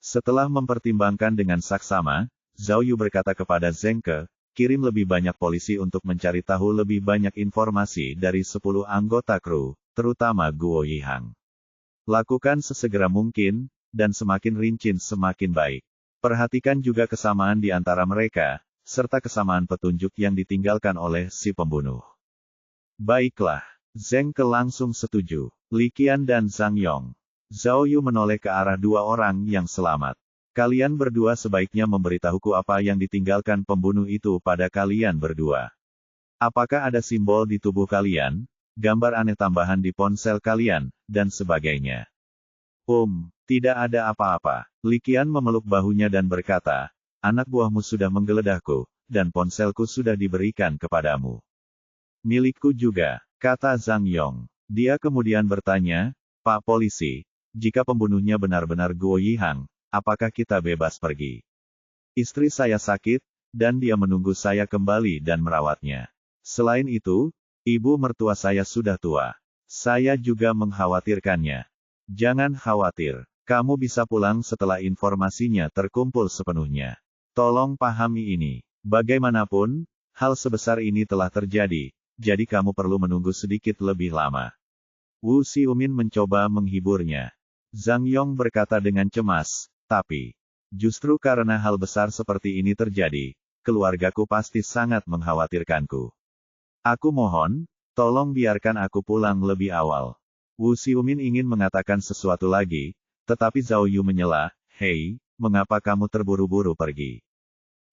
Setelah mempertimbangkan dengan saksama, Zhao Yu berkata kepada Zheng Ke, "Kirim lebih banyak polisi untuk mencari tahu lebih banyak informasi dari 10 anggota kru, terutama Guo Yihang. Lakukan sesegera mungkin, dan semakin rinci semakin baik. Perhatikan juga kesamaan di antara mereka, serta kesamaan petunjuk yang ditinggalkan oleh si pembunuh." "Baiklah." Zheng Ke langsung setuju. Li Qian dan Zhang Yong. Zhao Yu menoleh ke arah dua orang yang selamat. "Kalian berdua sebaiknya memberitahuku apa yang ditinggalkan pembunuh itu pada kalian berdua. Apakah ada simbol di tubuh kalian, gambar aneh tambahan di ponsel kalian, dan sebagainya. Tidak ada apa-apa. Li Qian memeluk bahunya dan berkata, anak buahmu sudah menggeledahku, dan ponselku sudah diberikan kepadamu. Milikku juga, kata Zhang Yong. Dia kemudian bertanya, Pak Polisi, jika pembunuhnya benar-benar Guo Yihang, apakah kita bebas pergi? Istri saya sakit, dan dia menunggu saya kembali dan merawatnya. Selain itu, ibu mertua saya sudah tua. Saya juga mengkhawatirkannya. Jangan khawatir, kamu bisa pulang setelah informasinya terkumpul sepenuhnya. Tolong pahami ini. Bagaimanapun, hal sebesar ini telah terjadi, jadi kamu perlu menunggu sedikit lebih lama. Wu Xiumin mencoba menghiburnya. Zhang Yong berkata dengan cemas, tapi, justru karena hal besar seperti ini terjadi, keluargaku pasti sangat mengkhawatirkanku. Aku mohon, tolong biarkan aku pulang lebih awal. Wu Xiumin ingin mengatakan sesuatu lagi, tetapi Zhao Yu menyela, hei, mengapa kamu terburu-buru pergi?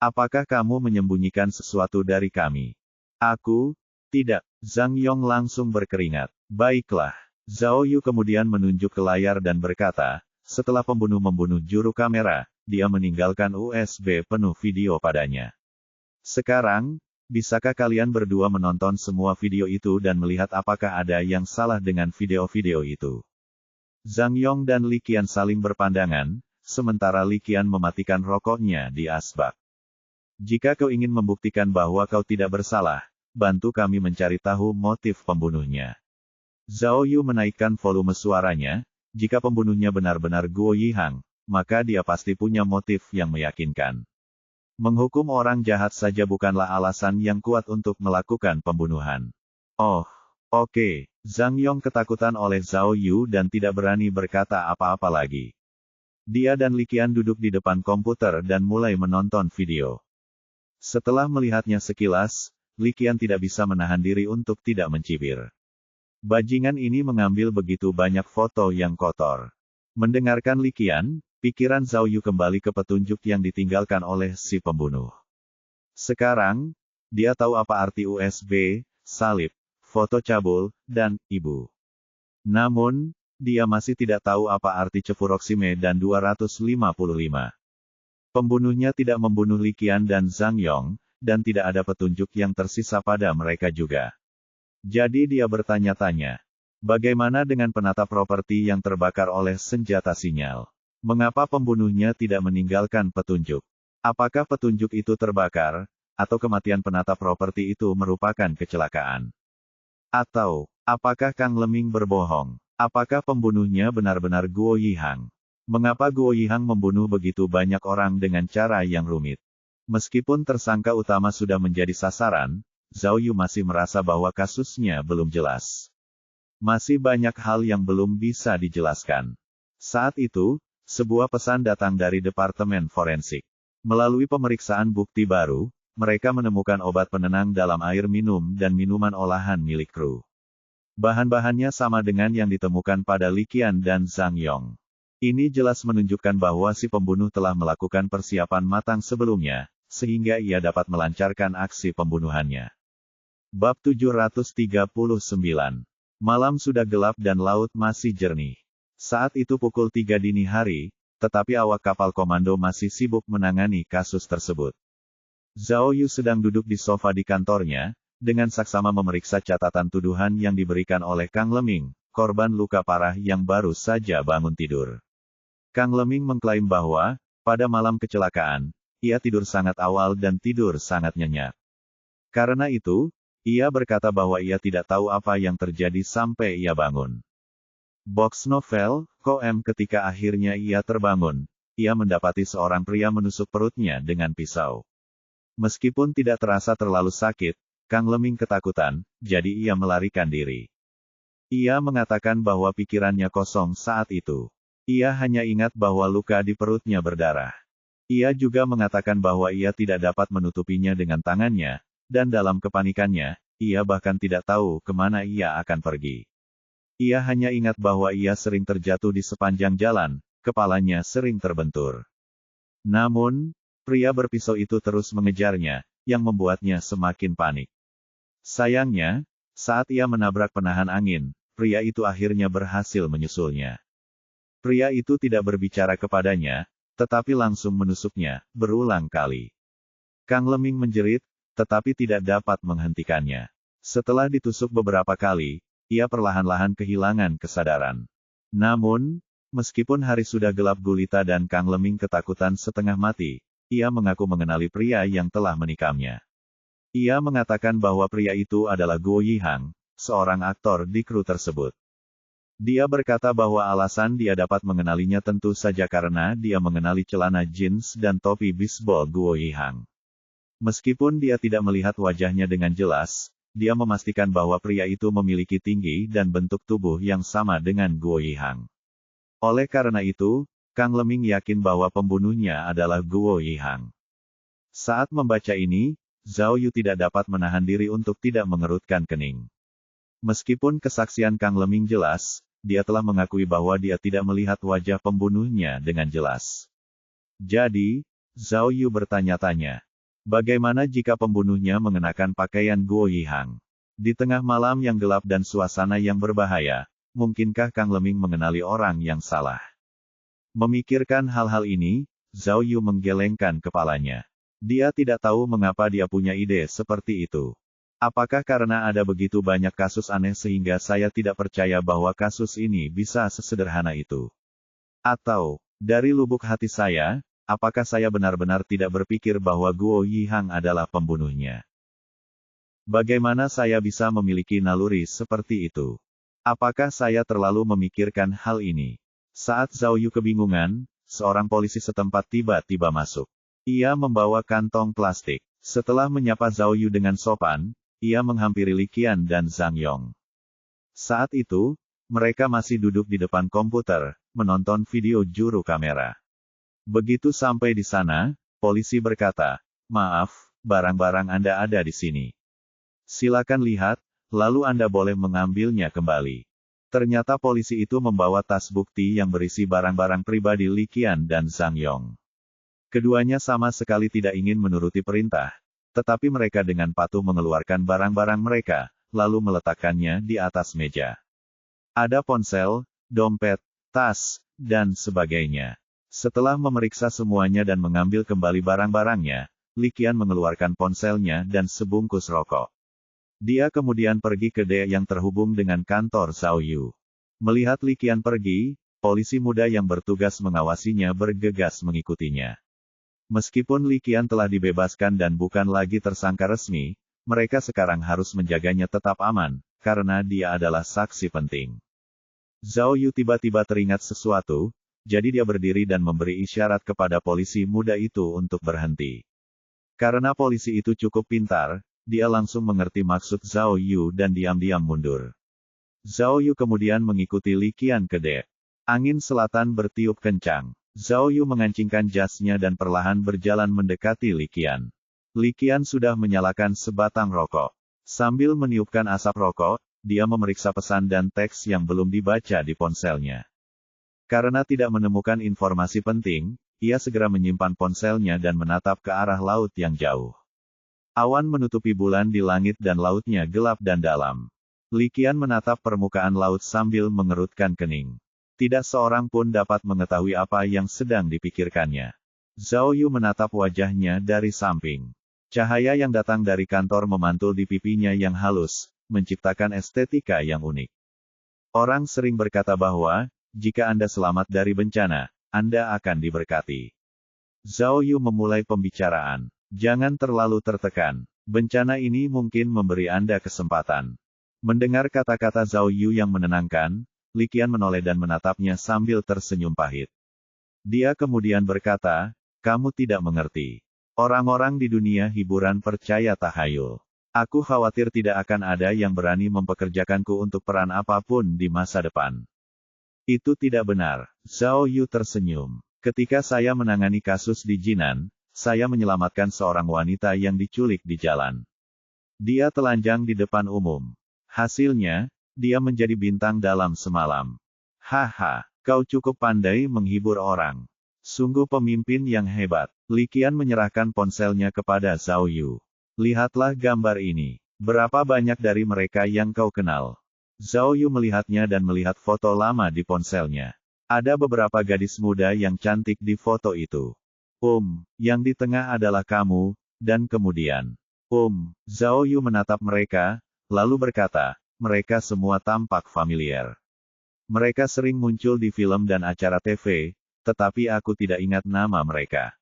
Apakah kamu menyembunyikan sesuatu dari kami? Aku, tidak. Zhang Yong langsung berkeringat. Baiklah. Zhao Yu kemudian menunjuk ke layar dan berkata, setelah pembunuh membunuh juru kamera, dia meninggalkan USB penuh video padanya. Sekarang, bisakah kalian berdua menonton semua video itu dan melihat apakah ada yang salah dengan video-video itu? Zhang Yong dan Li Qian saling berpandangan, sementara Li Qian mematikan rokoknya di asbak. Jika kau ingin membuktikan bahwa kau tidak bersalah, bantu kami mencari tahu motif pembunuhnya. Zhao Yu menaikkan volume suaranya, jika pembunuhnya benar-benar Guo Yihang, maka dia pasti punya motif yang meyakinkan. Menghukum orang jahat saja bukanlah alasan yang kuat untuk melakukan pembunuhan. Oh, oke. Zhang Yong ketakutan oleh Zhao Yu dan tidak berani berkata apa-apa lagi. Dia dan Li Qian duduk di depan komputer dan mulai menonton video. Setelah melihatnya sekilas, Li Qian tidak bisa menahan diri untuk tidak mencibir. Bajingan ini mengambil begitu banyak foto yang kotor. Mendengarkan Li Qian, pikiran Zhao Yu kembali ke petunjuk yang ditinggalkan oleh si pembunuh. Sekarang, dia tahu apa arti USB, salib, foto cabul, dan ibu. Namun, dia masih tidak tahu apa arti cefuroxime dan 255. Pembunuhnya tidak membunuh Li Qian dan Zhang Yong, dan tidak ada petunjuk yang tersisa pada mereka juga. Jadi dia bertanya-tanya, bagaimana dengan penata properti yang terbakar oleh senjata sinyal? Mengapa pembunuhnya tidak meninggalkan petunjuk? Apakah petunjuk itu terbakar, atau kematian penata properti itu merupakan kecelakaan? Atau, apakah Kang Leming berbohong? Apakah pembunuhnya benar-benar Guo Yihang? Mengapa Guo Yihang membunuh begitu banyak orang dengan cara yang rumit? Meskipun tersangka utama sudah menjadi sasaran, Zhao Yu masih merasa bahwa kasusnya belum jelas. Masih banyak hal yang belum bisa dijelaskan. Saat itu, sebuah pesan datang dari Departemen Forensik. Melalui pemeriksaan bukti baru, mereka menemukan obat penenang dalam air minum dan minuman olahan milik kru. Bahan-bahannya sama dengan yang ditemukan pada Li Qian dan Zhang Yong. Ini jelas menunjukkan bahwa si pembunuh telah melakukan persiapan matang sebelumnya, sehingga ia dapat melancarkan aksi pembunuhannya. Bab 739. Malam sudah gelap dan laut masih jernih. Saat itu pukul 3 dini hari, tetapi awak kapal komando masih sibuk menangani kasus tersebut. Zhao Yu sedang duduk di sofa di kantornya, dengan saksama memeriksa catatan tuduhan yang diberikan oleh Kang Leming, korban luka parah yang baru saja bangun tidur. Kang Leming mengklaim bahwa, pada malam kecelakaan, ia tidur sangat awal dan tidur sangat nyenyak. Karena itu, ia berkata bahwa ia tidak tahu apa yang terjadi sampai ia bangun. Box novel, Koem ketika akhirnya ia terbangun, ia mendapati seorang pria menusuk perutnya dengan pisau. Meskipun tidak terasa terlalu sakit, Kang Leming ketakutan, jadi ia melarikan diri. Ia mengatakan bahwa pikirannya kosong saat itu. Ia hanya ingat bahwa luka di perutnya berdarah. Ia juga mengatakan bahwa ia tidak dapat menutupinya dengan tangannya, dan dalam kepanikannya, ia bahkan tidak tahu kemana ia akan pergi. Ia hanya ingat bahwa ia sering terjatuh di sepanjang jalan, kepalanya sering terbentur. Namun, pria berpisau itu terus mengejarnya, yang membuatnya semakin panik. Sayangnya, saat ia menabrak penahan angin, pria itu akhirnya berhasil menyusulnya. Pria itu tidak berbicara kepadanya, tetapi langsung menusuknya, berulang kali. Kang Leming menjerit, tetapi tidak dapat menghentikannya. Setelah ditusuk beberapa kali, ia perlahan-lahan kehilangan kesadaran. Namun, meskipun hari sudah gelap gulita dan Kang Leming ketakutan setengah mati, ia mengaku mengenali pria yang telah menikamnya. Ia mengatakan bahwa pria itu adalah Guo Yihang, seorang aktor di kru tersebut. Dia berkata bahwa alasan dia dapat mengenalinya tentu saja karena dia mengenali celana jeans dan topi bisbol Guo Yihang. Meskipun dia tidak melihat wajahnya dengan jelas, dia memastikan bahwa pria itu memiliki tinggi dan bentuk tubuh yang sama dengan Guo Yihang. Oleh karena itu, Kang Leming yakin bahwa pembunuhnya adalah Guo Yihang. Saat membaca ini, Zhao Yu tidak dapat menahan diri untuk tidak mengerutkan kening. Meskipun kesaksian Kang Leming jelas, dia telah mengakui bahwa dia tidak melihat wajah pembunuhnya dengan jelas. Jadi, Zhao Yu bertanya-tanya, bagaimana jika pembunuhnya mengenakan pakaian Guo Yihang? Di tengah malam yang gelap dan suasana yang berbahaya, mungkinkah Kang Leming mengenali orang yang salah? Memikirkan hal-hal ini, Zhao Yu menggelengkan kepalanya. Dia tidak tahu mengapa dia punya ide seperti itu. Apakah karena ada begitu banyak kasus aneh sehingga saya tidak percaya bahwa kasus ini bisa sesederhana itu? Atau, dari lubuk hati saya, apakah saya benar-benar tidak berpikir bahwa Guo Yihang adalah pembunuhnya? Bagaimana saya bisa memiliki naluri seperti itu? Apakah saya terlalu memikirkan hal ini? Saat Zhao Yu kebingungan, seorang polisi setempat tiba-tiba masuk. Ia membawa kantong plastik. Setelah menyapa Zhao Yu dengan sopan, ia menghampiri Li Qian dan Zhang Yong. Saat itu, mereka masih duduk di depan komputer, menonton video juru kamera. Begitu sampai di sana, polisi berkata, "Maaf, barang-barang Anda ada di sini. Silakan lihat, lalu Anda boleh mengambilnya kembali." Ternyata polisi itu membawa tas bukti yang berisi barang-barang pribadi Li Qian dan Zhang Yong. Keduanya sama sekali tidak ingin menuruti perintah, tetapi mereka dengan patuh mengeluarkan barang-barang mereka, lalu meletakkannya di atas meja. Ada ponsel, dompet, tas, dan sebagainya. Setelah memeriksa semuanya dan mengambil kembali barang-barangnya, Li Qian mengeluarkan ponselnya dan sebungkus rokok. Dia kemudian pergi ke D yang terhubung dengan kantor Zhao Yu. Melihat Li Qian pergi, polisi muda yang bertugas mengawasinya bergegas mengikutinya. Meskipun Li Qian telah dibebaskan dan bukan lagi tersangka resmi, mereka sekarang harus menjaganya tetap aman, karena dia adalah saksi penting. Zhao Yu tiba-tiba teringat sesuatu, jadi dia berdiri dan memberi isyarat kepada polisi muda itu untuk berhenti. Karena polisi itu cukup pintar, dia langsung mengerti maksud Zhao Yu dan diam-diam mundur. Zhao Yu kemudian mengikuti Li Qian ke dek. Angin selatan bertiup kencang. Zhao Yu mengancingkan jasnya dan perlahan berjalan mendekati Li Qian. Li Qian sudah menyalakan sebatang rokok. Sambil meniupkan asap rokok, dia memeriksa pesan dan teks yang belum dibaca di ponselnya. Karena tidak menemukan informasi penting, ia segera menyimpan ponselnya dan menatap ke arah laut yang jauh. Awan menutupi bulan di langit dan lautnya gelap dan dalam. Li Qian menatap permukaan laut sambil mengerutkan kening. Tidak seorang pun dapat mengetahui apa yang sedang dipikirkannya. Zhao Yu menatap wajahnya dari samping. Cahaya yang datang dari kantor memantul di pipinya yang halus, menciptakan estetika yang unik. Orang sering berkata bahwa, jika Anda selamat dari bencana, Anda akan diberkati. Zhao Yu memulai pembicaraan. Jangan terlalu tertekan. Bencana ini mungkin memberi Anda kesempatan. Mendengar kata-kata Zhao Yu yang menenangkan, Li Qian menoleh dan menatapnya sambil tersenyum pahit. Dia kemudian berkata, "Kamu tidak mengerti. Orang-orang di dunia hiburan percaya tahayul. Aku khawatir tidak akan ada yang berani mempekerjakanku untuk peran apapun di masa depan." Itu tidak benar. Zhao Yu tersenyum. Ketika saya menangani kasus di Jinan, saya menyelamatkan seorang wanita yang diculik di jalan. Dia telanjang di depan umum. Hasilnya, dia menjadi bintang dalam semalam. Haha, kau cukup pandai menghibur orang. Sungguh pemimpin yang hebat. Li Qian menyerahkan ponselnya kepada Zhao Yu. Lihatlah gambar ini. Berapa banyak dari mereka yang kau kenal? Zhao Yu melihatnya dan melihat foto lama di ponselnya. Ada beberapa gadis muda yang cantik di foto itu. Yang di tengah adalah kamu, dan kemudian, Zhao Yu menatap mereka, lalu berkata, mereka semua tampak familiar. Mereka sering muncul di film dan acara TV, tetapi aku tidak ingat nama mereka.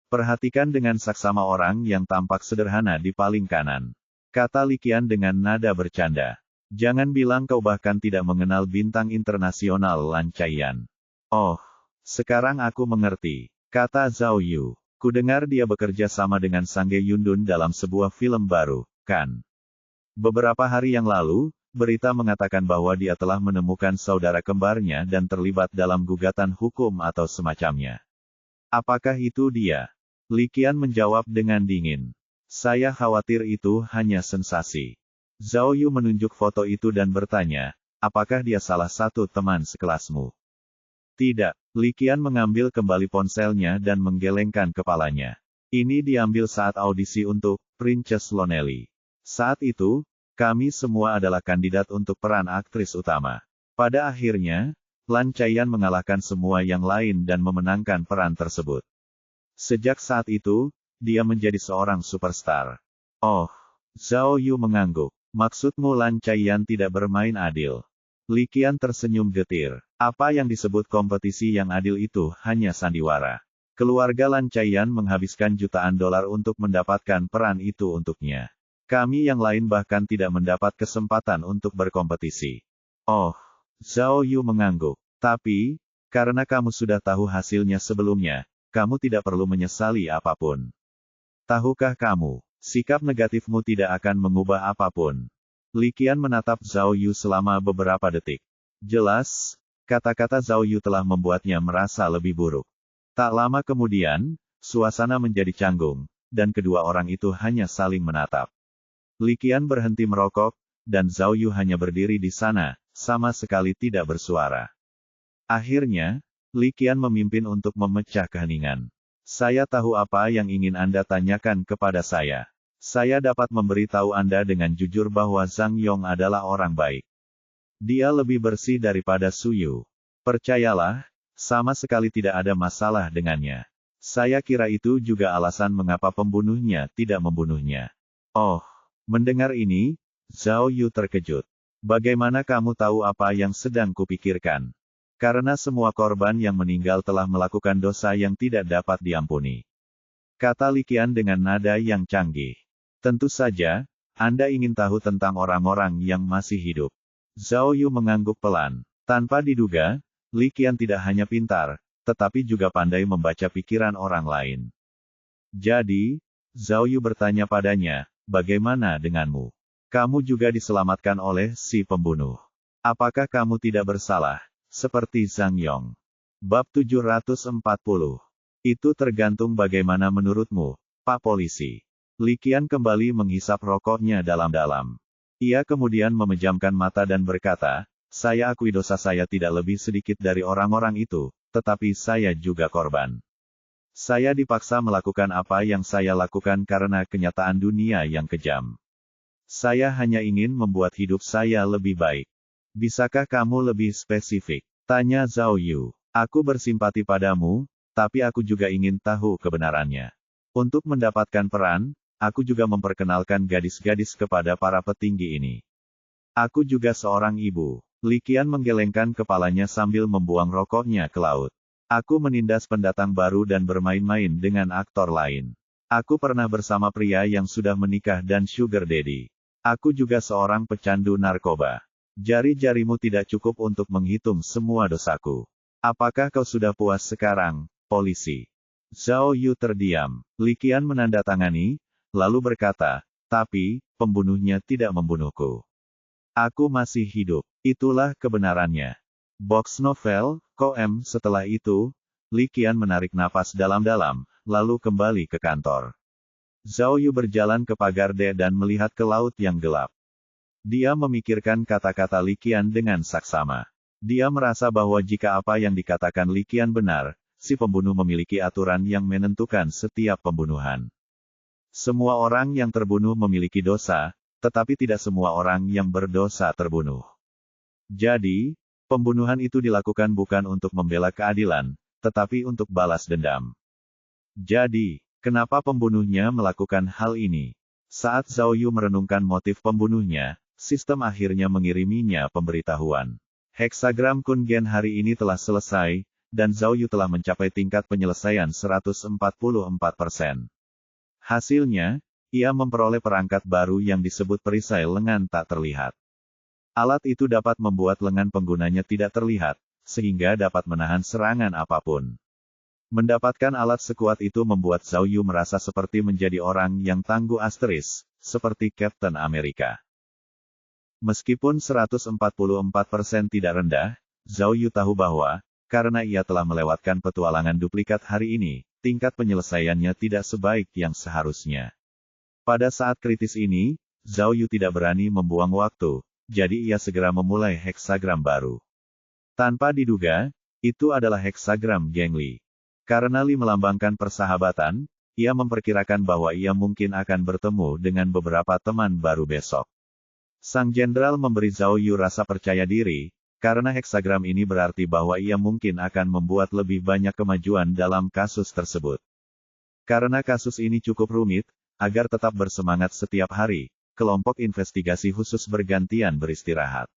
Perhatikan dengan saksama orang yang tampak sederhana di paling kanan. Kata Li Qian dengan nada bercanda. Jangan bilang kau bahkan tidak mengenal bintang internasional Lan Chaiyan. Oh, sekarang aku mengerti. Kata Zhao Yu. Kudengar dia bekerja sama dengan Sang Ge Yundun dalam sebuah film baru, kan? Beberapa hari yang lalu, berita mengatakan bahwa dia telah menemukan saudara kembarnya dan terlibat dalam gugatan hukum atau semacamnya. Apakah itu dia? Li Qian menjawab dengan dingin. Saya khawatir itu hanya sensasi. Zhao Yu menunjuk foto itu dan bertanya, apakah dia salah satu teman sekelasmu? Tidak. Li Qian mengambil kembali ponselnya dan menggelengkan kepalanya. Ini diambil saat audisi untuk Princess Lonely. Saat itu, kami semua adalah kandidat untuk peran aktris utama. Pada akhirnya, Lan Chaiyan mengalahkan semua yang lain dan memenangkan peran tersebut. Sejak saat itu, dia menjadi seorang superstar. Oh, Zhao Yu mengangguk. Maksudmu Lan Chaiyan tidak bermain adil? Li Qian tersenyum getir. Apa yang disebut kompetisi yang adil itu hanya sandiwara. Keluarga Lan Chaiyan menghabiskan jutaan dolar untuk mendapatkan peran itu untuknya. Kami yang lain bahkan tidak mendapat kesempatan untuk berkompetisi. Oh, Zhao Yu mengangguk. Tapi, karena kamu sudah tahu hasilnya sebelumnya, kamu tidak perlu menyesali apapun. Tahukah kamu, sikap negatifmu tidak akan mengubah apapun. Li Qian menatap Zhao Yu selama beberapa detik. Jelas, kata-kata Zhao Yu telah membuatnya merasa lebih buruk. Tak lama kemudian, suasana menjadi canggung, dan kedua orang itu hanya saling menatap. Li Qian berhenti merokok, dan Zhao Yu hanya berdiri di sana, sama sekali tidak bersuara. Akhirnya, Li Qian memimpin untuk memecah keheningan. Saya tahu apa yang ingin Anda tanyakan kepada saya. Saya dapat memberitahu Anda dengan jujur bahwa Zhang Yong adalah orang baik. Dia lebih bersih daripada Su Yu. Percayalah, sama sekali tidak ada masalah dengannya. Saya kira itu juga alasan mengapa pembunuhnya tidak membunuhnya. Oh, mendengar ini, Zhao Yu terkejut. Bagaimana kamu tahu apa yang sedang kupikirkan? Karena semua korban yang meninggal telah melakukan dosa yang tidak dapat diampuni. Kata Li Qian dengan nada yang canggih. Tentu saja, Anda ingin tahu tentang orang-orang yang masih hidup. Zhao Yu mengangguk pelan. Tanpa diduga, Li Qian tidak hanya pintar, tetapi juga pandai membaca pikiran orang lain. Jadi, Zhao Yu bertanya padanya, bagaimana denganmu? Kamu juga diselamatkan oleh si pembunuh. Apakah kamu tidak bersalah, seperti Zhang Yong? Bab 740. Itu tergantung bagaimana menurutmu, Pak Polisi. Li Qian kembali menghisap rokoknya dalam-dalam. Ia kemudian memejamkan mata dan berkata, saya akui dosa saya tidak lebih sedikit dari orang-orang itu, tetapi saya juga korban. Saya dipaksa melakukan apa yang saya lakukan karena kenyataan dunia yang kejam. Saya hanya ingin membuat hidup saya lebih baik. Bisakah kamu lebih spesifik? Tanya Zhao Yu. Aku bersimpati padamu, tapi aku juga ingin tahu kebenarannya. Untuk mendapatkan peran, aku juga memperkenalkan gadis-gadis kepada para petinggi ini. Aku juga seorang ibu. Li Qian menggelengkan kepalanya sambil membuang rokoknya ke laut. Aku menindas pendatang baru dan bermain-main dengan aktor lain. Aku pernah bersama pria yang sudah menikah dan sugar daddy. Aku juga seorang pecandu narkoba. Jari-jarimu tidak cukup untuk menghitung semua dosaku. Apakah kau sudah puas sekarang, polisi? Zhao Yu terdiam. Li Qian menandatangani, lalu berkata, tapi, pembunuhnya tidak membunuhku. Aku masih hidup. Itulah kebenarannya. Box novel, Koem. Setelah itu, Li Qian menarik napas dalam-dalam, lalu kembali ke kantor. Zhao Yu berjalan ke pagar D dan melihat ke laut yang gelap. Dia memikirkan kata-kata Li Qian dengan saksama. Dia merasa bahwa jika apa yang dikatakan Li Qian benar, si pembunuh memiliki aturan yang menentukan setiap pembunuhan. Semua orang yang terbunuh memiliki dosa, tetapi tidak semua orang yang berdosa terbunuh. Jadi, Pembunuhan itu dilakukan bukan untuk membela keadilan, tetapi untuk balas dendam. Jadi, kenapa pembunuhnya melakukan hal ini? Saat Zhao Yu merenungkan motif pembunuhnya, sistem akhirnya mengiriminya pemberitahuan. Heksagram Kungen hari ini telah selesai, dan Zhao Yu telah mencapai tingkat penyelesaian 144%. Hasilnya, ia memperoleh perangkat baru yang disebut perisai lengan tak terlihat. Alat itu dapat membuat lengan penggunanya tidak terlihat, sehingga dapat menahan serangan apapun. Mendapatkan alat sekuat itu membuat Zhao Yu merasa seperti menjadi orang yang tangguh asteris, seperti Captain Amerika. Meskipun 144% tidak rendah, Zhao Yu tahu bahwa, karena ia telah melewatkan petualangan duplikat hari ini, tingkat penyelesaiannya tidak sebaik yang seharusnya. Pada saat kritis ini, Zhao Yu tidak berani membuang waktu, jadi ia segera memulai heksagram baru. Tanpa diduga, itu adalah heksagram Geng Li. Karena Li melambangkan persahabatan, ia memperkirakan bahwa ia mungkin akan bertemu dengan beberapa teman baru besok. Sang jenderal memberi Zhao Yu rasa percaya diri, karena heksagram ini berarti bahwa ia mungkin akan membuat lebih banyak kemajuan dalam kasus tersebut. Karena kasus ini cukup rumit, agar tetap bersemangat setiap hari, kelompok investigasi khusus bergantian beristirahat.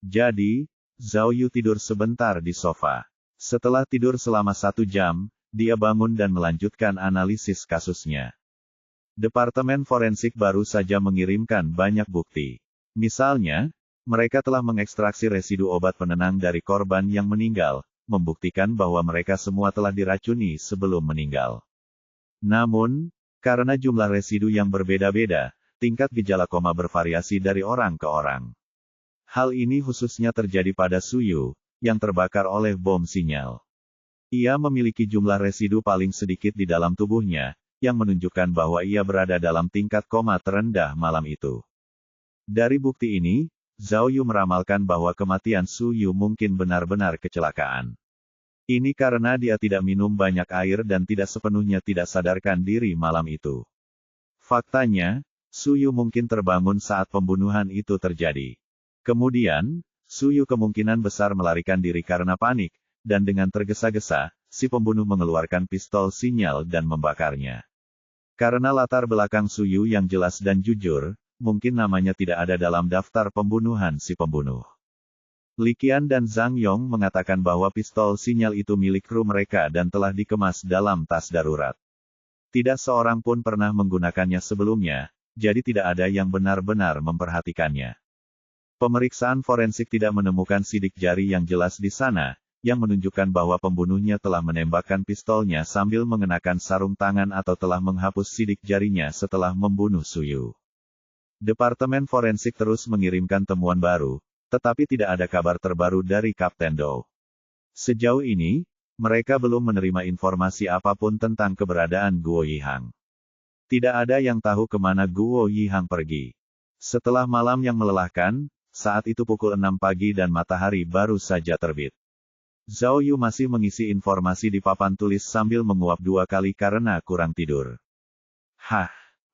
Jadi, Zhao Yu tidur sebentar di sofa. Setelah tidur selama 1 jam, dia bangun dan melanjutkan analisis kasusnya. Departemen forensik baru saja mengirimkan banyak bukti. Misalnya, mereka telah mengekstraksi residu obat penenang dari korban yang meninggal, membuktikan bahwa mereka semua telah diracuni sebelum meninggal. Namun, karena jumlah residu yang berbeda-beda, tingkat gejala koma bervariasi dari orang ke orang. Hal ini khususnya terjadi pada Su Yu, yang terbakar oleh bom sinyal. Ia memiliki jumlah residu paling sedikit di dalam tubuhnya, yang menunjukkan bahwa ia berada dalam tingkat koma terendah malam itu. Dari bukti ini, Zhao Yu meramalkan bahwa kematian Su Yu mungkin benar-benar kecelakaan. Ini karena dia tidak minum banyak air dan tidak sepenuhnya tidak sadarkan diri malam itu. Faktanya, Su Yu mungkin terbangun saat pembunuhan itu terjadi. Kemudian, Su Yu kemungkinan besar melarikan diri karena panik, dan dengan tergesa-gesa, si pembunuh mengeluarkan pistol sinyal dan membakarnya. Karena latar belakang Su Yu yang jelas dan jujur, mungkin namanya tidak ada dalam daftar pembunuhan si pembunuh. Li Qian dan Zhang Yong mengatakan bahwa pistol sinyal itu milik kru mereka dan telah dikemas dalam tas darurat. Tidak seorang pun pernah menggunakannya sebelumnya, jadi tidak ada yang benar-benar memperhatikannya. Pemeriksaan forensik tidak menemukan sidik jari yang jelas di sana, yang menunjukkan bahwa pembunuhnya telah menembakkan pistolnya sambil mengenakan sarung tangan atau telah menghapus sidik jarinya setelah membunuh Su Yu. Departemen forensik terus mengirimkan temuan baru, tetapi tidak ada kabar terbaru dari Kapten Dou. Sejauh ini, mereka belum menerima informasi apapun tentang keberadaan Guo Yihang. Tidak ada yang tahu kemana Guo Yihang pergi. Setelah malam yang melelahkan, saat itu pukul 6 pagi dan matahari baru saja terbit. Zhao Yu masih mengisi informasi di papan tulis sambil menguap 2 kali karena kurang tidur.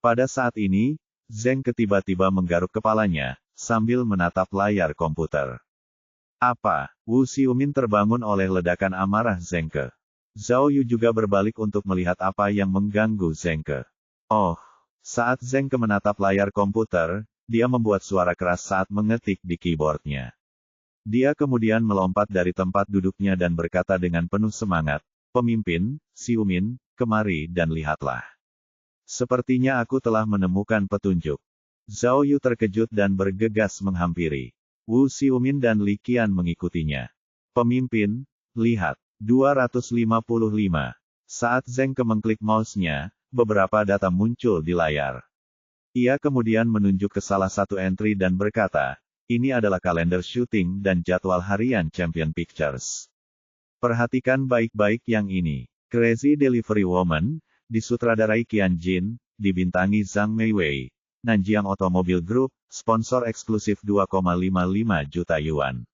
Pada saat ini, Zheng tiba-tiba menggaruk kepalanya, sambil menatap layar komputer. Apa? Wu Xiumin terbangun oleh ledakan amarah Zheng Ke. Zhao Yu juga berbalik untuk melihat apa yang mengganggu Zheng Ke. Oh, saat Zheng Ke menatap layar komputer, dia membuat suara keras saat mengetik di keyboardnya. Dia kemudian melompat dari tempat duduknya dan berkata dengan penuh semangat, "Pemimpin, Xiumin, kemari dan lihatlah. Sepertinya aku telah menemukan petunjuk." Zhao Yu terkejut dan bergegas menghampiri. Wu Xiumin dan Li Qian mengikutinya. "Pemimpin, lihat, 255. Saat Zheng Ke mengklik mouse-nya, beberapa data muncul di layar. Ia kemudian menunjuk ke salah satu entry dan berkata, "Ini adalah kalender syuting dan jadwal harian Champion Pictures. Perhatikan baik-baik yang ini. Crazy Delivery Woman, disutradarai Qian Jin, dibintangi Zhang Meiwei. Nanjiang Automobile Group, sponsor eksklusif 2,55 juta yuan.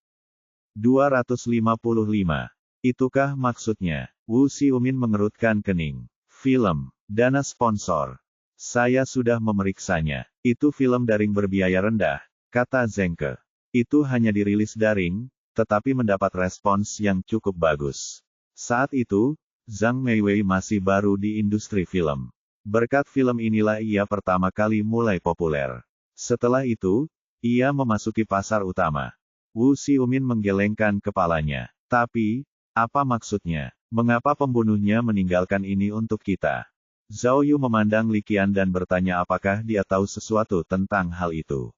255. Itukah maksudnya?" Wu Xiumin mengerutkan kening. "Film. Dana sponsor. Saya sudah memeriksanya. Itu film daring berbiaya rendah," kata Zheng Ke. "Itu hanya dirilis daring, tetapi mendapat respons yang cukup bagus. Saat itu, Zhang Meiwei masih baru di industri film. Berkat film inilah ia pertama kali mulai populer. Setelah itu, ia memasuki pasar utama. Wu Xiumin menggelengkan kepalanya. Tapi, apa maksudnya? Mengapa pembunuhnya meninggalkan ini untuk kita? Zhao Yu memandang Li Qian dan bertanya apakah dia tahu sesuatu tentang hal itu.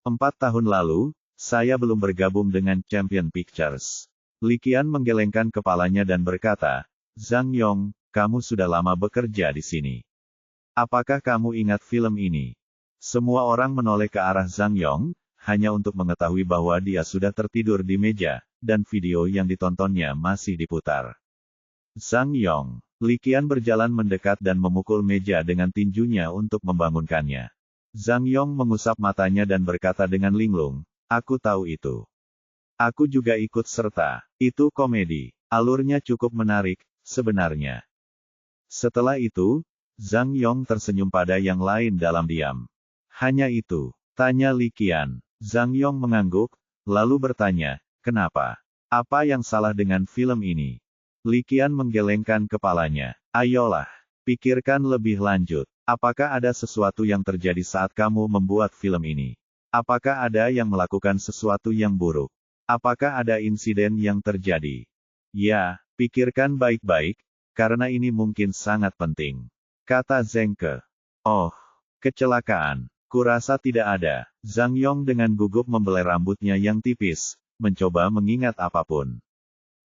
4 tahun lalu, saya belum bergabung dengan Champion Pictures. Li Qian menggelengkan kepalanya dan berkata, Zhang Yong, kamu sudah lama bekerja di sini. Apakah kamu ingat film ini? Semua orang menoleh ke arah Zhang Yong, hanya untuk mengetahui bahwa dia sudah tertidur di meja, dan video yang ditontonnya masih diputar. Zhang Yong. Li Qian berjalan mendekat dan memukul meja dengan tinjunya untuk membangunkannya. Zhang Yong mengusap matanya dan berkata dengan linglung, aku tahu itu. Aku juga ikut serta. Itu komedi. Alurnya cukup menarik, sebenarnya. Setelah itu, Zhang Yong tersenyum pada yang lain dalam diam. Hanya itu, tanya Li Qian. Zhang Yong mengangguk, lalu bertanya, kenapa? Apa yang salah dengan film ini? Li Qian menggelengkan kepalanya. Ayolah, pikirkan lebih lanjut. Apakah ada sesuatu yang terjadi saat kamu membuat film ini? Apakah ada yang melakukan sesuatu yang buruk? Apakah ada insiden yang terjadi? Ya, pikirkan baik-baik, karena ini mungkin sangat penting. Kata Zheng Ke. Oh, kecelakaan. Kurasa tidak ada. Zhang Yong dengan gugup membelai rambutnya yang tipis, mencoba mengingat apapun.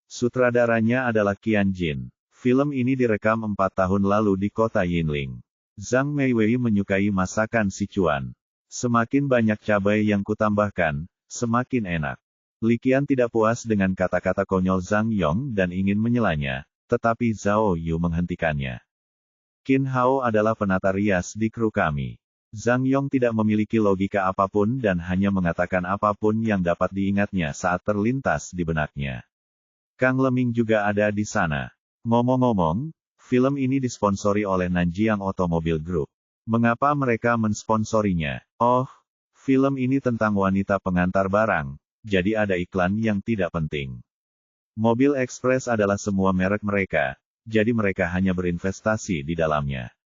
Sutradaranya adalah Qian Jin. Film ini direkam 4 tahun lalu di kota Yinling. Zhang Meiwei menyukai masakan Sichuan. Semakin banyak cabai yang kutambahkan, semakin enak. Li Qian tidak puas dengan kata-kata konyol Zhang Yong dan ingin menyelanya, tetapi Zhao Yu menghentikannya. Qin Hao adalah penata rias di kru kami. Zhang Yong tidak memiliki logika apapun dan hanya mengatakan apapun yang dapat diingatnya saat terlintas di benaknya. Kang Leming juga ada di sana. Ngomong-ngomong, film ini disponsori oleh Nanjiang Automobile Group. Mengapa mereka mensponsorinya? Oh, film ini tentang wanita pengantar barang, jadi ada iklan yang tidak penting. Mobil Express adalah semua merek mereka, jadi mereka hanya berinvestasi di dalamnya.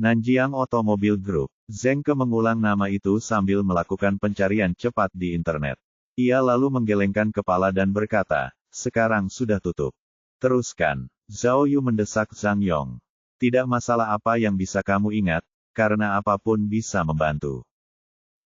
Nanjiang Automobile Group. Zheng Ke mengulang nama itu sambil melakukan pencarian cepat di internet. Ia lalu menggelengkan kepala dan berkata, sekarang sudah tutup. Teruskan. Zhao Yu mendesak Zhang Yong. Tidak masalah apa yang bisa kamu ingat, karena apapun bisa membantu.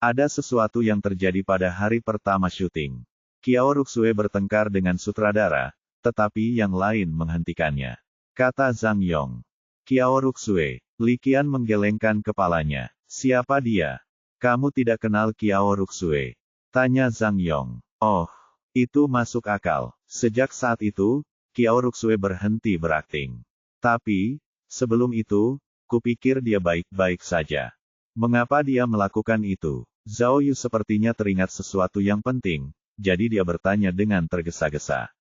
Ada sesuatu yang terjadi pada hari pertama syuting. Qiao Ruxue bertengkar dengan sutradara, tetapi yang lain menghentikannya. Kata Zhang Yong. Qiao Ruxue. Li Qian menggelengkan kepalanya. Siapa dia? Kamu tidak kenal Qiao Ruxue? Tanya Zhang Yong. Oh, itu masuk akal. Sejak saat itu, Qiao Ruxue berhenti berakting. Tapi, sebelum itu, kupikir dia baik-baik saja. Mengapa dia melakukan itu? Zhao Yu sepertinya teringat sesuatu yang penting, jadi dia bertanya dengan tergesa-gesa.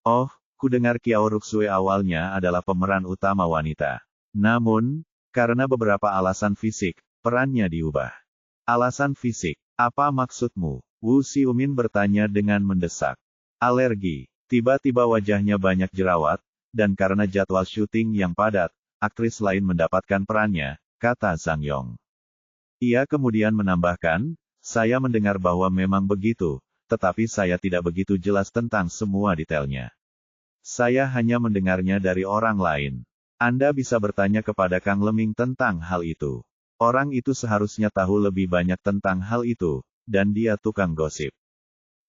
Oh, kudengar Qiao Ruxue awalnya adalah pemeran utama wanita. Namun, karena beberapa alasan fisik, perannya diubah. Alasan fisik? Apa maksudmu? Wu Xiumin bertanya dengan mendesak. Alergi. Tiba-tiba wajahnya banyak jerawat, dan karena jadwal syuting yang padat, aktris lain mendapatkan perannya, kata Zhang Yong. Ia kemudian menambahkan, saya mendengar bahwa memang begitu, tetapi saya tidak begitu jelas tentang semua detailnya. Saya hanya mendengarnya dari orang lain. Anda bisa bertanya kepada Kang Leming tentang hal itu. Orang itu seharusnya tahu lebih banyak tentang hal itu, dan dia tukang gosip.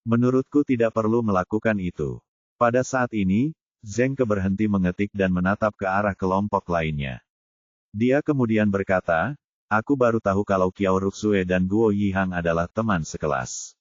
Menurutku tidak perlu melakukan itu. Pada saat ini, Zheng Ke berhenti mengetik dan menatap ke arah kelompok lainnya. Dia kemudian berkata, aku baru tahu kalau Qiao Ruxue dan Guo Yihang adalah teman sekelas.